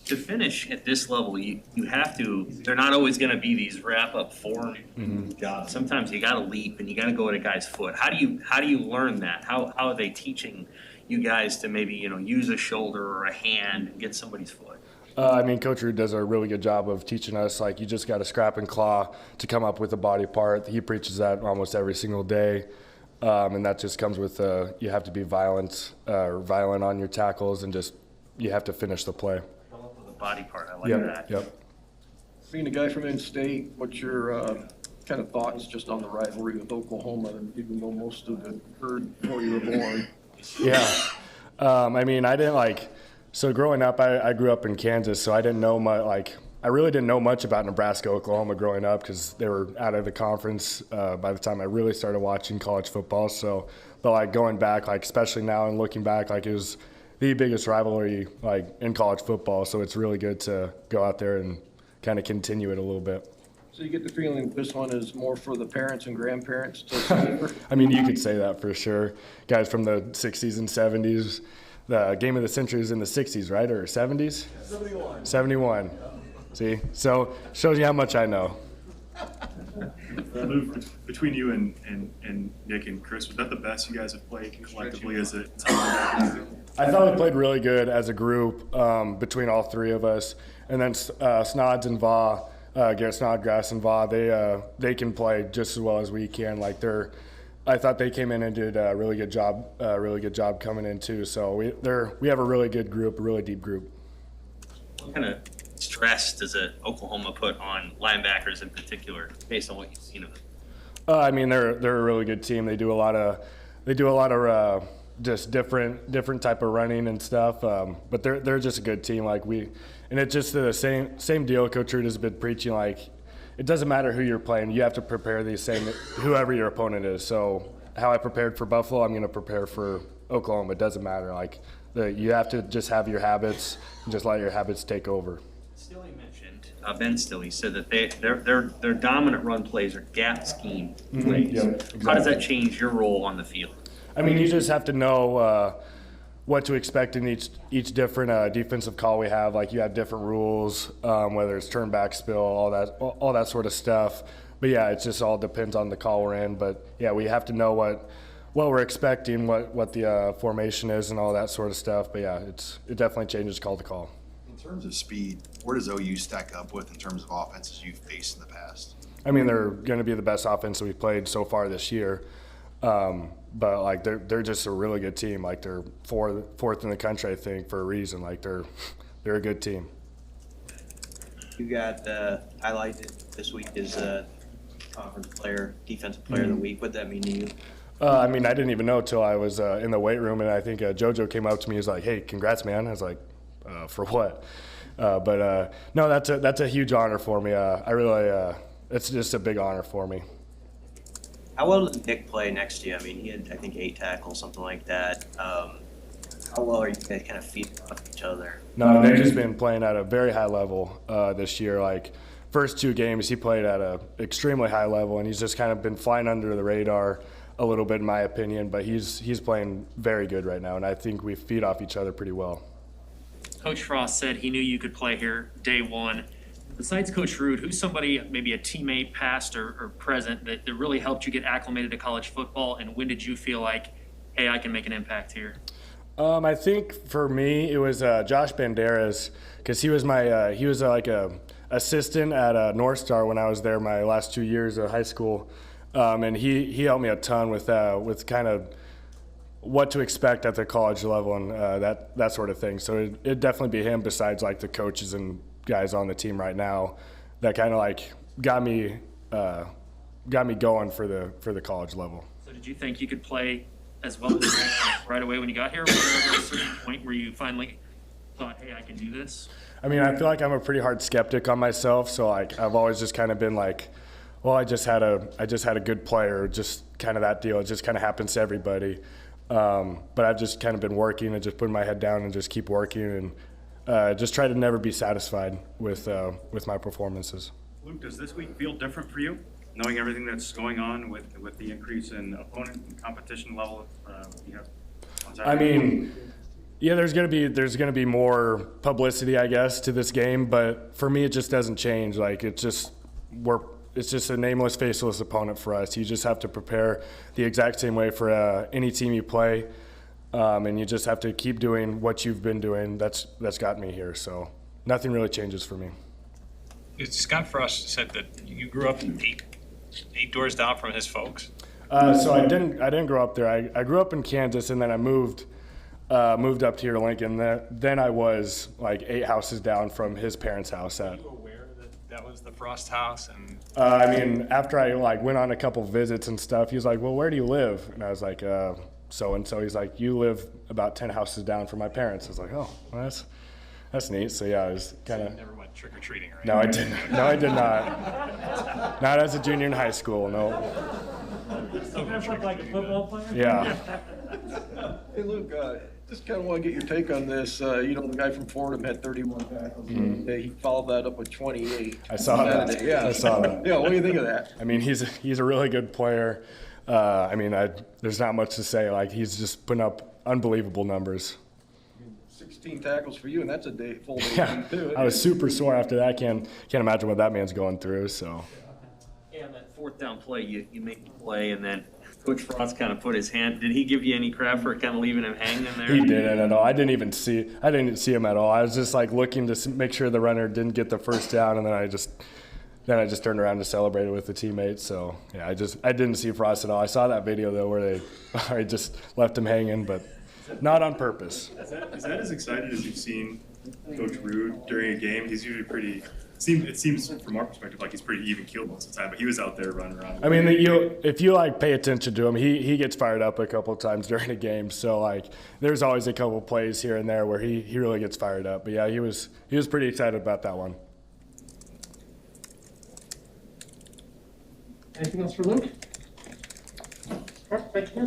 To finish at this level, you have to. They're not always going to be these wrap-up form jobs. Sometimes you got to leap and you got to go at a guy's foot. How do you learn that? How are they teaching you guys to maybe use a shoulder or a hand and get somebody's foot? Coach Ruud does a really good job of teaching us, you just got to scrap and claw to come up with a body part. He preaches that almost every single day, and that just comes with you have to be violent on your tackles, and just you have to finish the play. Body part, I like that. Yep. Being a guy from in-state, what's your kind of thoughts just on the rivalry with Oklahoma, even though most of it occurred before you were born? Yeah. I didn't so growing up, I grew up in Kansas, so I didn't know I really didn't know much about Nebraska, Oklahoma growing up because they were out of the conference by the time I really started watching college football. So, but like going back, like especially now and looking back, like it was the biggest rivalry like in college football. So it's really good to go out there and kind of continue it a little bit. So you get the feeling this one is more for the parents and grandparents to savor? I mean, you could say that for sure. Guys from the 60s and 70s. The game of the century is in the 60s, right? Or 70s? 71. 71. See? So shows you how much I know. Luke, between you and Nick and Chris, was that the best you guys have played collectively as a team? I thought we played really good as a group between all three of us. And then Snods and Va, Garrett Snodgrass and Va, they can play just as well as we can. Like I thought they came in and did a really good job coming in too. So we have a really good group, a really deep group. What kind of stress does Oklahoma put on linebackers in particular, based on what you've seen of them? I mean, they're a really good team. They do a lot of just different type of running and stuff. But they're just a good team. And it's just the same deal. Coach Root has been preaching, like, it doesn't matter who you're playing. You have to prepare the same, whoever your opponent is. So how I prepared for Buffalo, I'm going to prepare for Oklahoma. It doesn't matter. You have to just have your habits and just let your habits take over. Stilley mentioned, Ben Stilley said that their dominant run plays are gap scheme plays. Yep, exactly. How does that change your role on the field? I mean, you just have to know what to expect in each different defensive call we have. Like, you have different rules, whether it's turn back, spill, all that sort of stuff. But yeah, it just all depends on the call we're in. But yeah, we have to know what we're expecting, what the formation is, and all that sort of stuff. But yeah, it definitely changes call to call. In terms of speed, where does OU stack up with in terms of offenses you've faced in the past? I mean, they're going to be the best offense that we've played so far this year. But like they're just a really good team. Like, they're fourth in the country, I think, for a reason. Like, they're a good team. You got highlighted this week as conference player, defensive player of the week. What'd that mean to you? I mean, I didn't even know till I was in the weight room, and I think JoJo came up to me. He was like, "Hey, congrats, man." I was like, "For what?" But no, that's a huge honor for me. I really, it's just a big honor for me. How well did Nick play next to you? I mean, he had, I think, 8 tackles, something like that. How well are you guys kind of feeding off each other? No, Nick has been playing at a very high level this year. Like, first 2 games, he played at an extremely high level, and he's just kind of been flying under the radar a little bit, in my opinion. But he's playing very good right now, and I think we feed off each other pretty well. Coach Frost said he knew you could play here day one. Besides Coach Root, who's somebody, maybe a teammate, past or present, that really helped you get acclimated to college football, and when did you feel like, hey, I can make an impact here? I think for me it was Josh Banderas, because he was my like a assistant at North Star when I was there my last 2 years of high school, and he helped me a ton with kind of what to expect at the college level and that sort of thing. So it'd definitely be him, besides like the coaches and guys on the team right now, that kind of like got me going for the college level. So did you think you could play as well as right away when you got here? Was there a certain point where you finally thought, hey, I can do this? I mean, I feel like I'm a pretty hard skeptic on myself, so like I've always just kind of been like, well, I just had a good player, just kind of that deal. It just kind of happens to everybody. But I've just kind of been working and just putting my head down and just keep working and just try to never be satisfied with my performances. Luke, does this week feel different for you, knowing everything that's going on with the increase in opponent and competition level you have on Saturday? I mean, yeah, there's gonna be more publicity, I guess, to this game, but for me, it just doesn't change. Like, it's just a nameless, faceless opponent for us. You just have to prepare the exact same way for any team you play, and you just have to keep doing what you've been doing. That's got me here, so nothing really changes for me. Scott Frost said that you grew up eight doors down from his folks. So I didn't grow up there. I grew up in Kansas, and then I moved up here to Lincoln. Then I was like 8 houses down from his parents' house. Were you aware that was the Frost house? And I mean, after I like went on a couple visits and stuff, he was like, "Well, where do you live?" And I was like, "So and so." He's like, "You live about 10 houses down from my parents." I was like, "Oh, well, that's neat." So yeah, I was kind of. Never went trick or treating or anything. No, I didn't. No, I did not. Not as a junior in high school, no. Still dress up like a football player? Yeah. Hey, Luke, just kind of want to get your take on this. You know, the guy from Fordham had 31 tackles. He followed that up with 28. I saw that. Yeah. I saw that. Yeah, what do you think of that? I mean, he's a really good player. I mean, there's not much to say. Like, he's just putting up unbelievable numbers. 16 tackles for you, and that's a full day Yeah, too. I was super sore after that. Can't imagine what that man's going through. So. Yeah, that fourth down play, you make the play, and then Coach Frost kind of put his hand. Did he give you any crap for kind of leaving him hanging there? He didn't at all. I didn't see him at all. I was just like looking to make sure the runner didn't get the first down, and then I just turned around to celebrate it with the teammates. So yeah, I didn't see Frost at all. I saw that video though where I just left him hanging, but not on purpose. Is that as excited as you've seen Coach Rude during a game? He's usually pretty. It seems from our perspective like he's pretty even keeled most of the time, but he was out there running around. I mean, if you like pay attention to him, he gets fired up a couple of times during a game. So like, there's always a couple of plays here and there where he really gets fired up. But yeah, he was pretty excited about that one. Anything else for Luke? Thank you.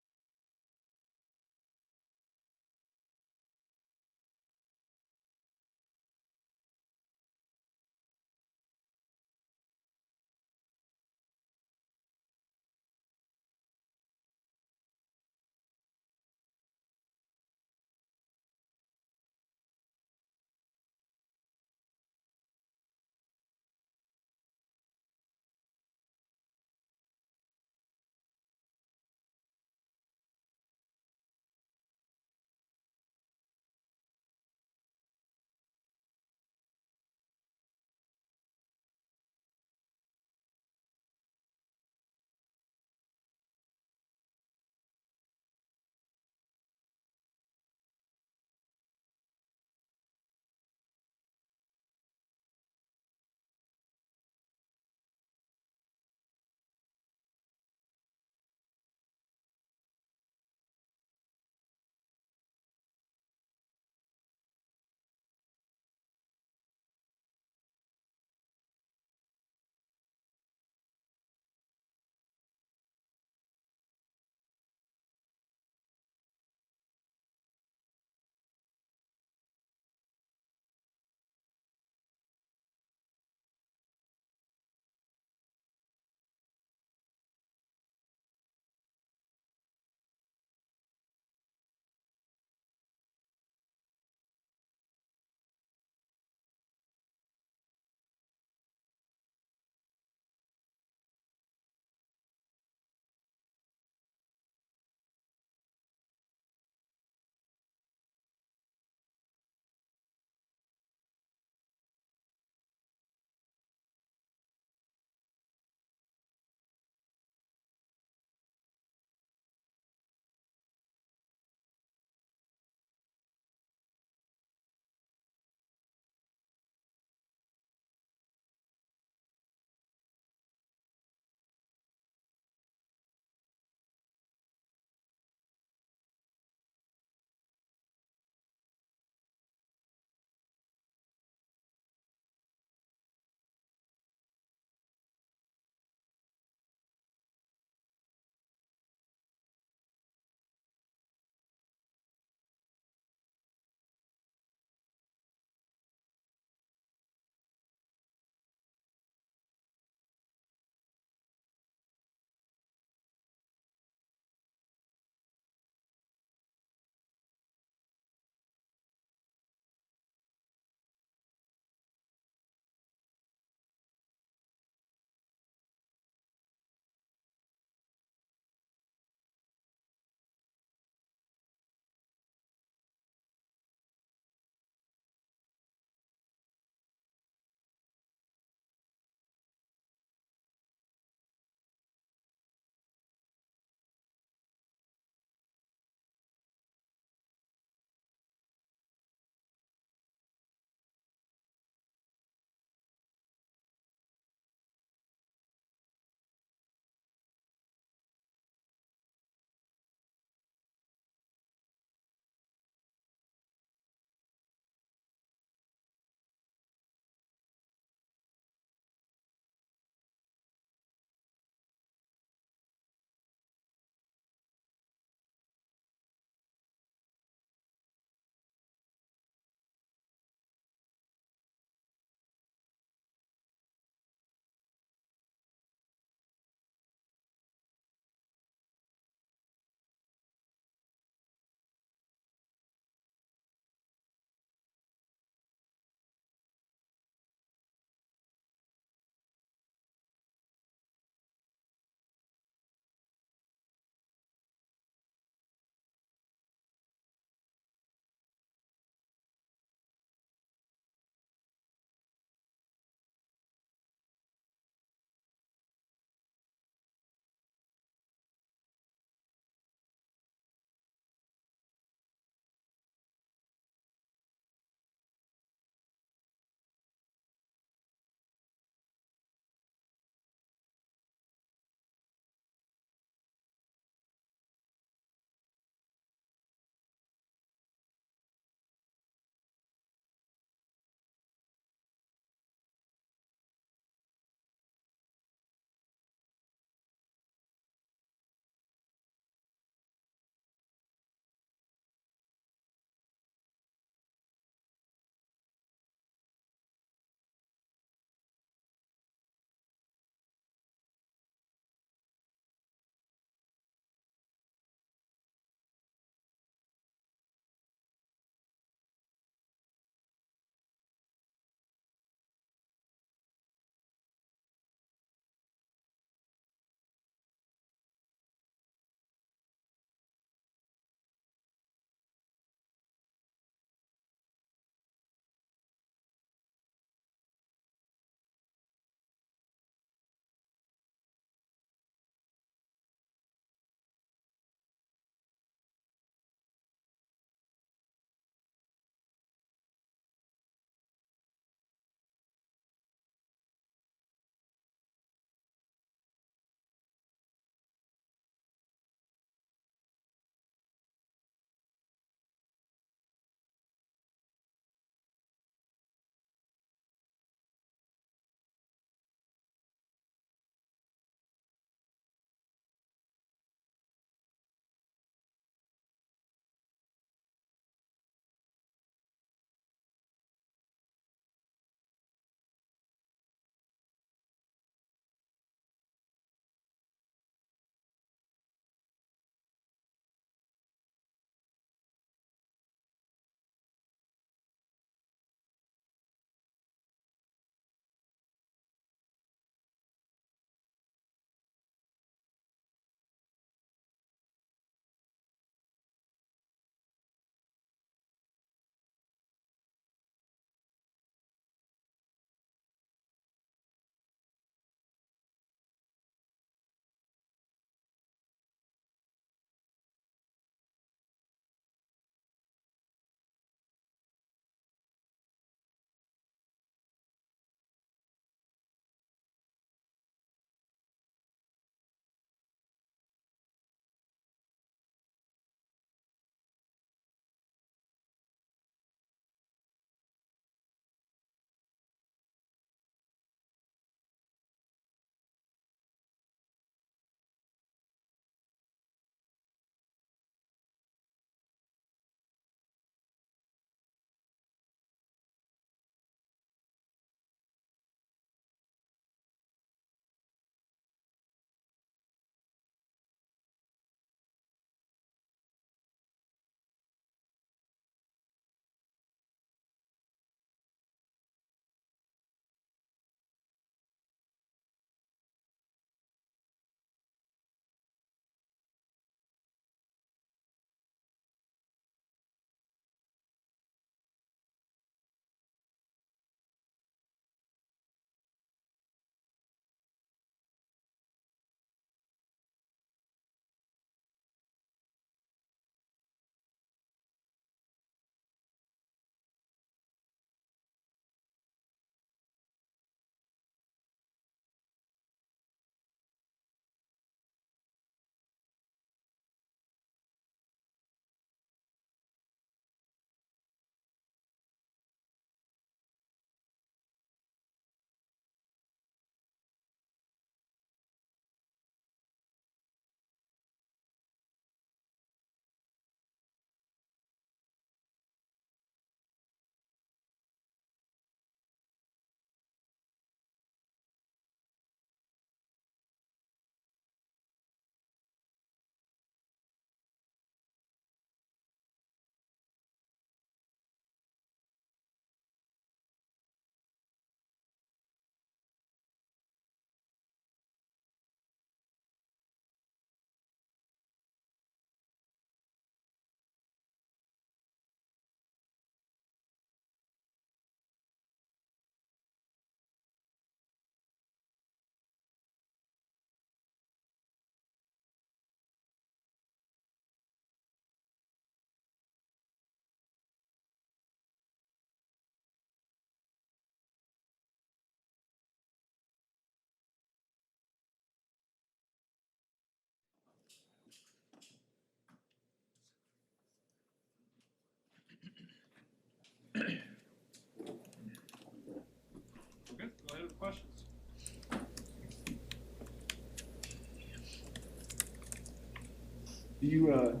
Do you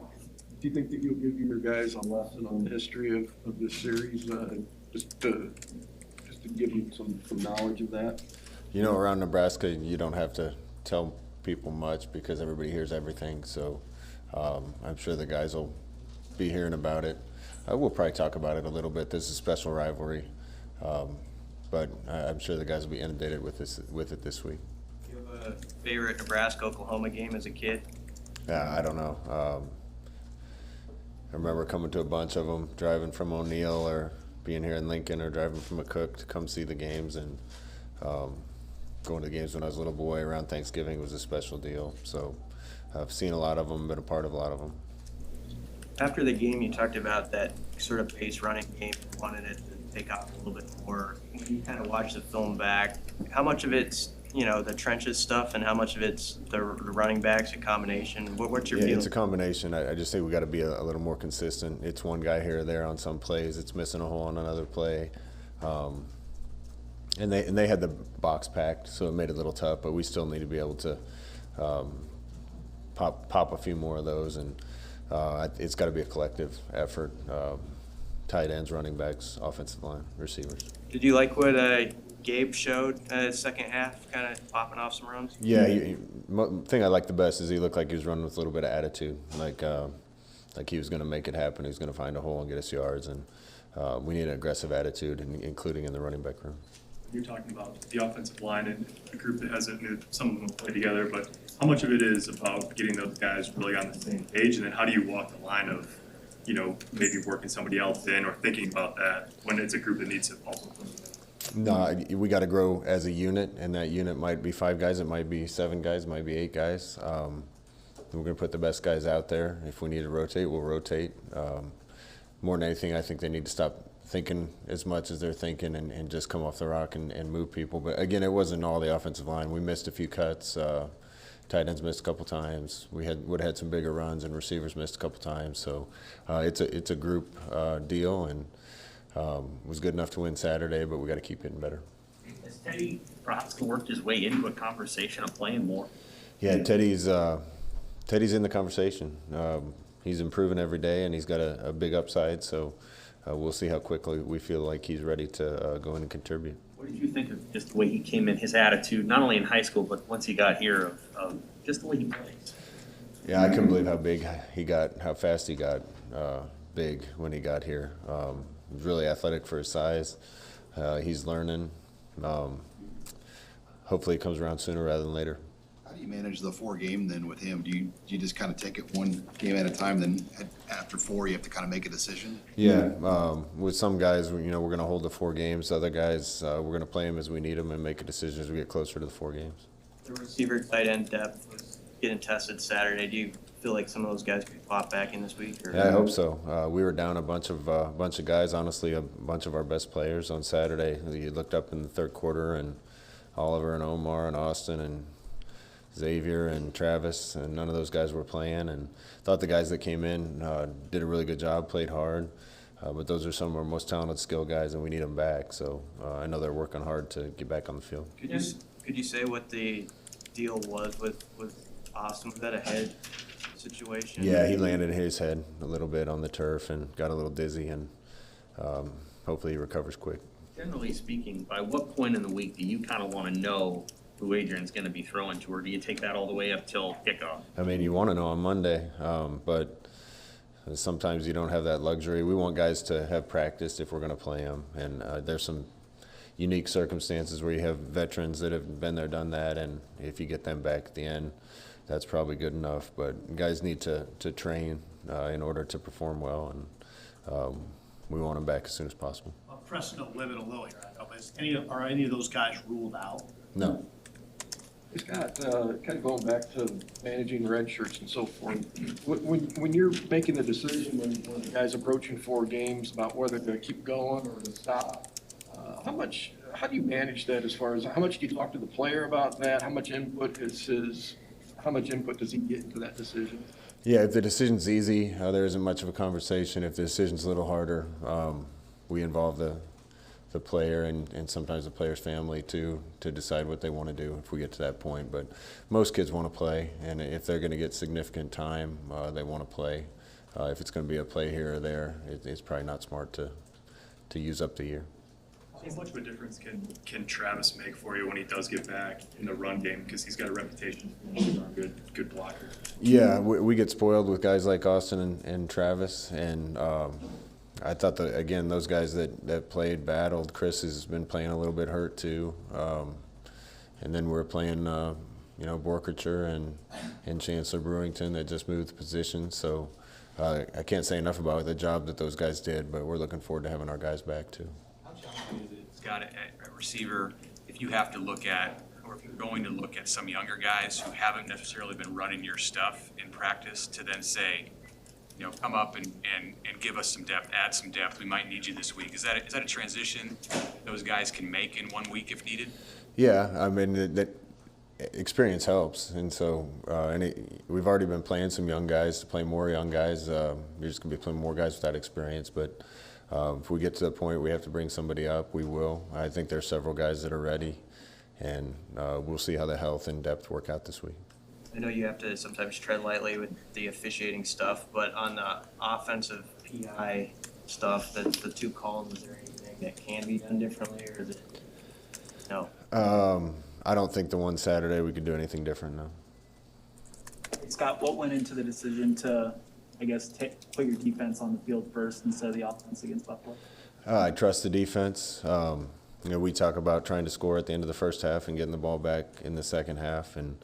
think that you'll give your guys a lesson on the history of this series, just to give them some knowledge of that? You know, around Nebraska, you don't have to tell people much because everybody hears everything. So I'm sure the guys will be hearing about it. We'll probably talk about it a little bit. This is a special rivalry, but I'm sure the guys will be inundated with it this week. Do you have a favorite Nebraska-Oklahoma game as a kid? Yeah, I don't know. I remember coming to a bunch of them, driving from O'Neill or being here in Lincoln or driving from McCook to come see the games, and going to games when I was a little boy around Thanksgiving was a special deal. So I've seen a lot of them, been a part of a lot of them. After the game, you talked about that sort of pace running game, you wanted it to take off a little bit more. When you kind of watch the film back, how much of it's, you know, the trenches stuff and how much of it's the running backs, a combination? What's your feeling? It's a combination. I just think we got to be a little more consistent. It's one guy here or there on some plays. It's missing a hole on another play. And they had the box packed, so it made it a little tough, but we still need to be able to pop a few more of those, and it's got to be a collective effort. Tight ends, running backs, offensive line, receivers. Did you like what Gabe showed second half, kind of popping off some runs? Yeah, the thing I liked the best is he looked like he was running with a little bit of attitude, like he was going to make it happen. He was going to find a hole and get us yards, and we need an aggressive attitude, including in the running back room. You're talking about the offensive line and a group that hasn't, some of them will play together, but how much of it is about getting those guys really on the same page, and then how do you walk the line of, you know, maybe working somebody else in or thinking about that when it's a group that needs to also play together? No, we got to grow as a unit, and that unit might be 5 guys, it might be 7 guys, it might be 8 guys. We're going to put the best guys out there. If we need to rotate, we'll rotate. More than anything, I think they need to stop thinking as much as they're thinking and just come off the rock and move people. But again, it wasn't all the offensive line. We missed a few cuts. Tight ends missed a couple times. We would have had some bigger runs, and receivers missed a couple times. So it's a group deal, and was good enough to win Saturday, but we got to keep getting better. Has Teddy Brodsky worked his way into a conversation of playing more? Yeah, Teddy's in the conversation. He's improving every day, and he's got a big upside. So we'll see how quickly we feel like he's ready to go in and contribute. What did you think of just the way he came in, his attitude, not only in high school, but once he got here, of just the way he plays? Yeah, I couldn't believe how big he got, how fast he got big when he got here. He was really athletic for his size. He's learning. Hopefully it comes around sooner rather than later. How do you manage the 4 game then with him? Do you just kind of take it one game at a time, then after 4 you have to kind of make a decision? Yeah, with some guys, you know, we're going to hold the 4 games. Other guys, we're going to play them as we need them and make a decision as we get closer to the 4 games. The receiver tight end depth was getting tested Saturday. Do you feel like some of those guys could pop back in this week? Or? Yeah, I hope so. We were down a bunch of guys, honestly, a bunch of our best players on Saturday. You looked up in the third quarter, and Oliver and Omar and Austin and Xavier and Travis, and none of those guys were playing, and thought the guys that came in did a really good job, played hard, but those are some of our most talented skill guys, and we need them back. So I know they're working hard to get back on the field. Could you say what the deal was with Austin? Was that a head situation? Yeah, he landed his head a little bit on the turf and got a little dizzy, and hopefully he recovers quick. Generally speaking, by what point in the week do you kind of want to know who Adrian's going to be throwing to, or do you take that all the way up till kickoff? I mean, you want to know on Monday, but sometimes you don't have that luxury. We want guys to have practiced if we're going to play them, and there's some unique circumstances where you have veterans that have been there, done that, and if you get them back at the end, that's probably good enough. But guys need to train in order to perform well, and we want them back as soon as possible. Well, precedent limit a little here, I know, but are any of those guys ruled out? No. Scott, kind of going back to managing red shirts and so forth, when you're making the decision when the guy's approaching 4 games about whether to keep going or to stop, how do you manage that as far as how much do you talk to the player about that? How much input does he get into that decision? Yeah, if the decision's easy, there isn't much of a conversation. If the decision's a little harder, we involve the the player and sometimes the player's family to decide what they want to do if we get to that point. But most kids want to play, and if they're going to get significant time, they want to play. If it's going to be a play here or there, it's probably not smart to use up the year. How much of a difference can Travis make for you when he does get back in the run game? Because he's got a reputation for being a good blocker. Yeah, we get spoiled with guys like Austin and Travis, and I thought that, again, those guys that played, battled. Chris has been playing a little bit hurt too, and then we're playing Borkature and Chancellor Brewington that just moved positions. So I can't say enough about the job that those guys did, but we're looking forward to having our guys back too. Scott, a receiver, if you have to look at, or if you're going to look at some younger guys who haven't necessarily been running your stuff in practice, to then say, come up and give us some depth, add some depth, we might need you this week. Is that a transition those guys can make in 1 week if needed? Yeah, I mean, that experience helps, and so we've already been playing some young guys. To play more young guys, you're just going to be playing more guys without experience, but if we get to the point we have to bring somebody up, we will. I think there's several guys that are ready, and we'll see how the health and depth work out this week. I know you have to sometimes tread lightly with the officiating stuff, but on the offensive PI stuff, the two calls, is there anything that can be done differently, or is it no? I don't think the one Saturday we could do anything different now. Scott, what went into the decision to, I guess, put your defense on the field first instead of the offense against Buffalo? I trust the defense. We talk about trying to score at the end of the first half and getting the ball back in the second half, and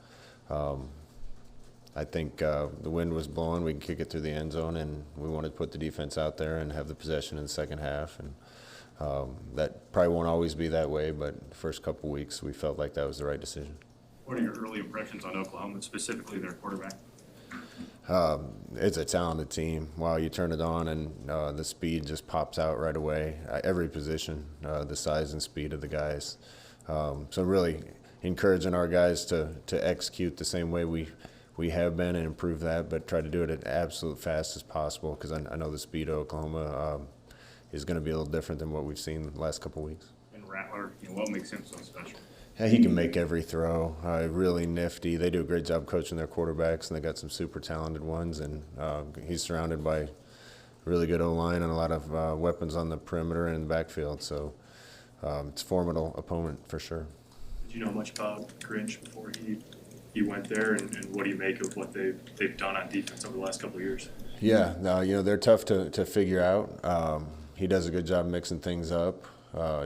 I think the wind was blowing. We can kick it through the end zone, and we wanted to put the defense out there and have the possession in the second half. And that probably won't always be that way, but the first couple weeks we felt like that was the right decision. What are your early impressions on Oklahoma, specifically their quarterback? It's a talented team. Wow, you turn it on and the speed just pops out right away. Every position, the size and speed of the guys. So really encouraging our guys to execute the same way we have been and improve that, but try to do it at absolute fast as possible, because I know the speed of Oklahoma is going to be a little different than what we've seen the last couple of weeks. And Rattler, what makes him so special? Yeah, he can make every throw. Really nifty. They do a great job coaching their quarterbacks, and they got some super talented ones. And he's surrounded by really good O-line and a lot of weapons on the perimeter and in the backfield. So it's a formidable opponent for sure. Did you know much about Grinch before he went there, and what do you make of what they've done on defense over the last couple of years? Yeah, no, they're tough to figure out. He does a good job mixing things up.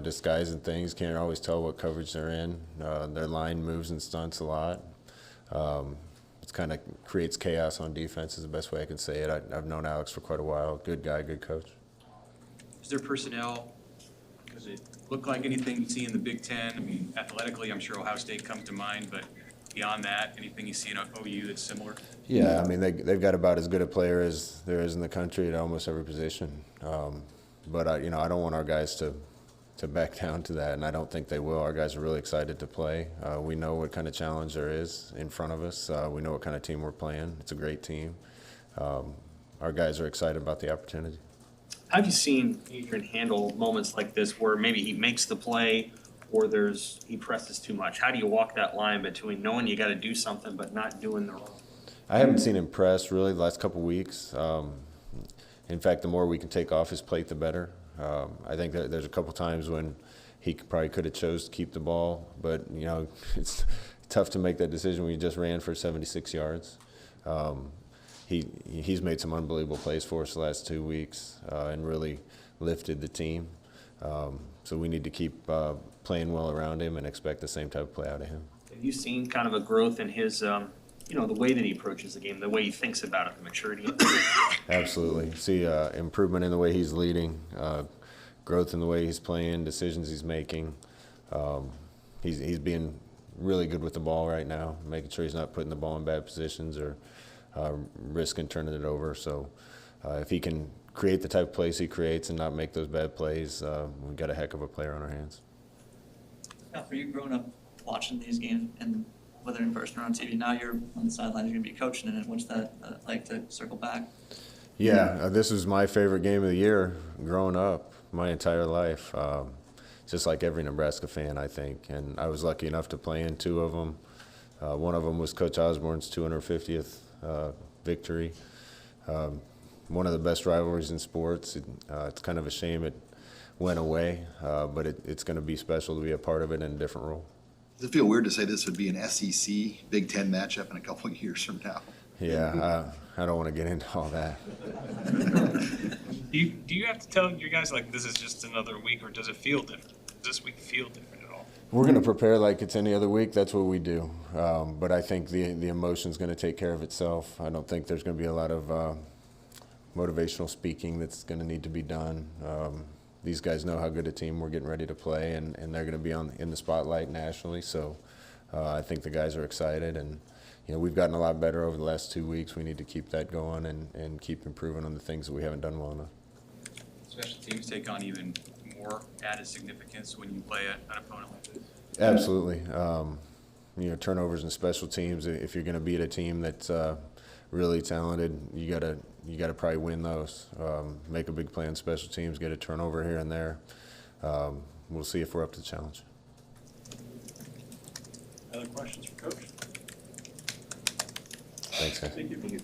Disguising things, can't always tell what coverage they're in. Their line moves and stunts a lot. It kind of creates chaos on defense is the best way I can say it. I've known Alex for quite a while. Good guy, good coach. Is there personnel, does it look like anything you see in the Big Ten? I mean, athletically, I'm sure Ohio State comes to mind, but beyond that, anything you see in OU that's similar? Yeah, I mean, they've got about as good a player as there is in the country at almost every position. But I don't want our guys to back down to that, and I don't think they will. Our guys are really excited to play. We know what kind of challenge there is in front of us. We know what kind of team we're playing. It's a great team. Our guys are excited about the opportunity. Have you seen Adrian handle moments like this where maybe he makes the play or he presses too much? How do you walk that line between knowing you got to do something but not doing the wrong? I haven't seen him press really the last couple of weeks. In fact, the more we can take off his plate, the better. I think that there's a couple times when he probably could have chose to keep the ball, but it's tough to make that decision when you just ran for 76 yards. He's made some unbelievable plays for us the last 2 weeks and really lifted the team. So we need to keep playing well around him and expect the same type of play out of him. Have you seen kind of a growth in his, the way that he approaches the game, the way he thinks about it, the maturity? Absolutely. See improvement in the way he's leading, growth in the way he's playing, decisions he's making. He's being really good with the ball right now, making sure he's not putting the ball in bad positions or risking turning it over. So if he can create the type of plays he creates and not make those bad plays, we've got a heck of a player on our hands. Now, for you growing up watching these games, and whether in person or on TV, now you're on the sidelines, you're going to be coaching in it. What's that like to circle back? Yeah, this was my favorite game of the year growing up, my entire life. just like every Nebraska fan, I think. And I was lucky enough to play in 2 of them. One of them was Coach Osborne's 250th victory. One of the best rivalries in sports. It's kind of a shame it went away, but it's going to be special to be a part of it in a different role. Does it feel weird to say this would be an SEC Big Ten matchup in a couple of years from now? Yeah, I don't want to get into all that. Do you have to tell your guys, like, this is just another week, or does it feel different? Does this week feel different at all? We're going to prepare like it's any other week. That's what we do. But I think the emotion's going to take care of itself. I don't think there's going to be a lot of motivational speaking that's going to need to be done. These guys know how good a team we're getting ready to play, and they're going to be in the spotlight nationally. So I think the guys are excited, and we've gotten a lot better over the last 2 weeks. We need to keep that going and keep improving on the things that we haven't done well enough. Special teams take on even more added significance when you play an opponent like this. Absolutely. Turnovers and special teams. If you're going to beat a team that's really talented, you gotta probably win those. Make a big play on special teams, get a turnover here and there. We'll see if we're up to the challenge. Other questions for Coach? Thanks, guys. Thank you.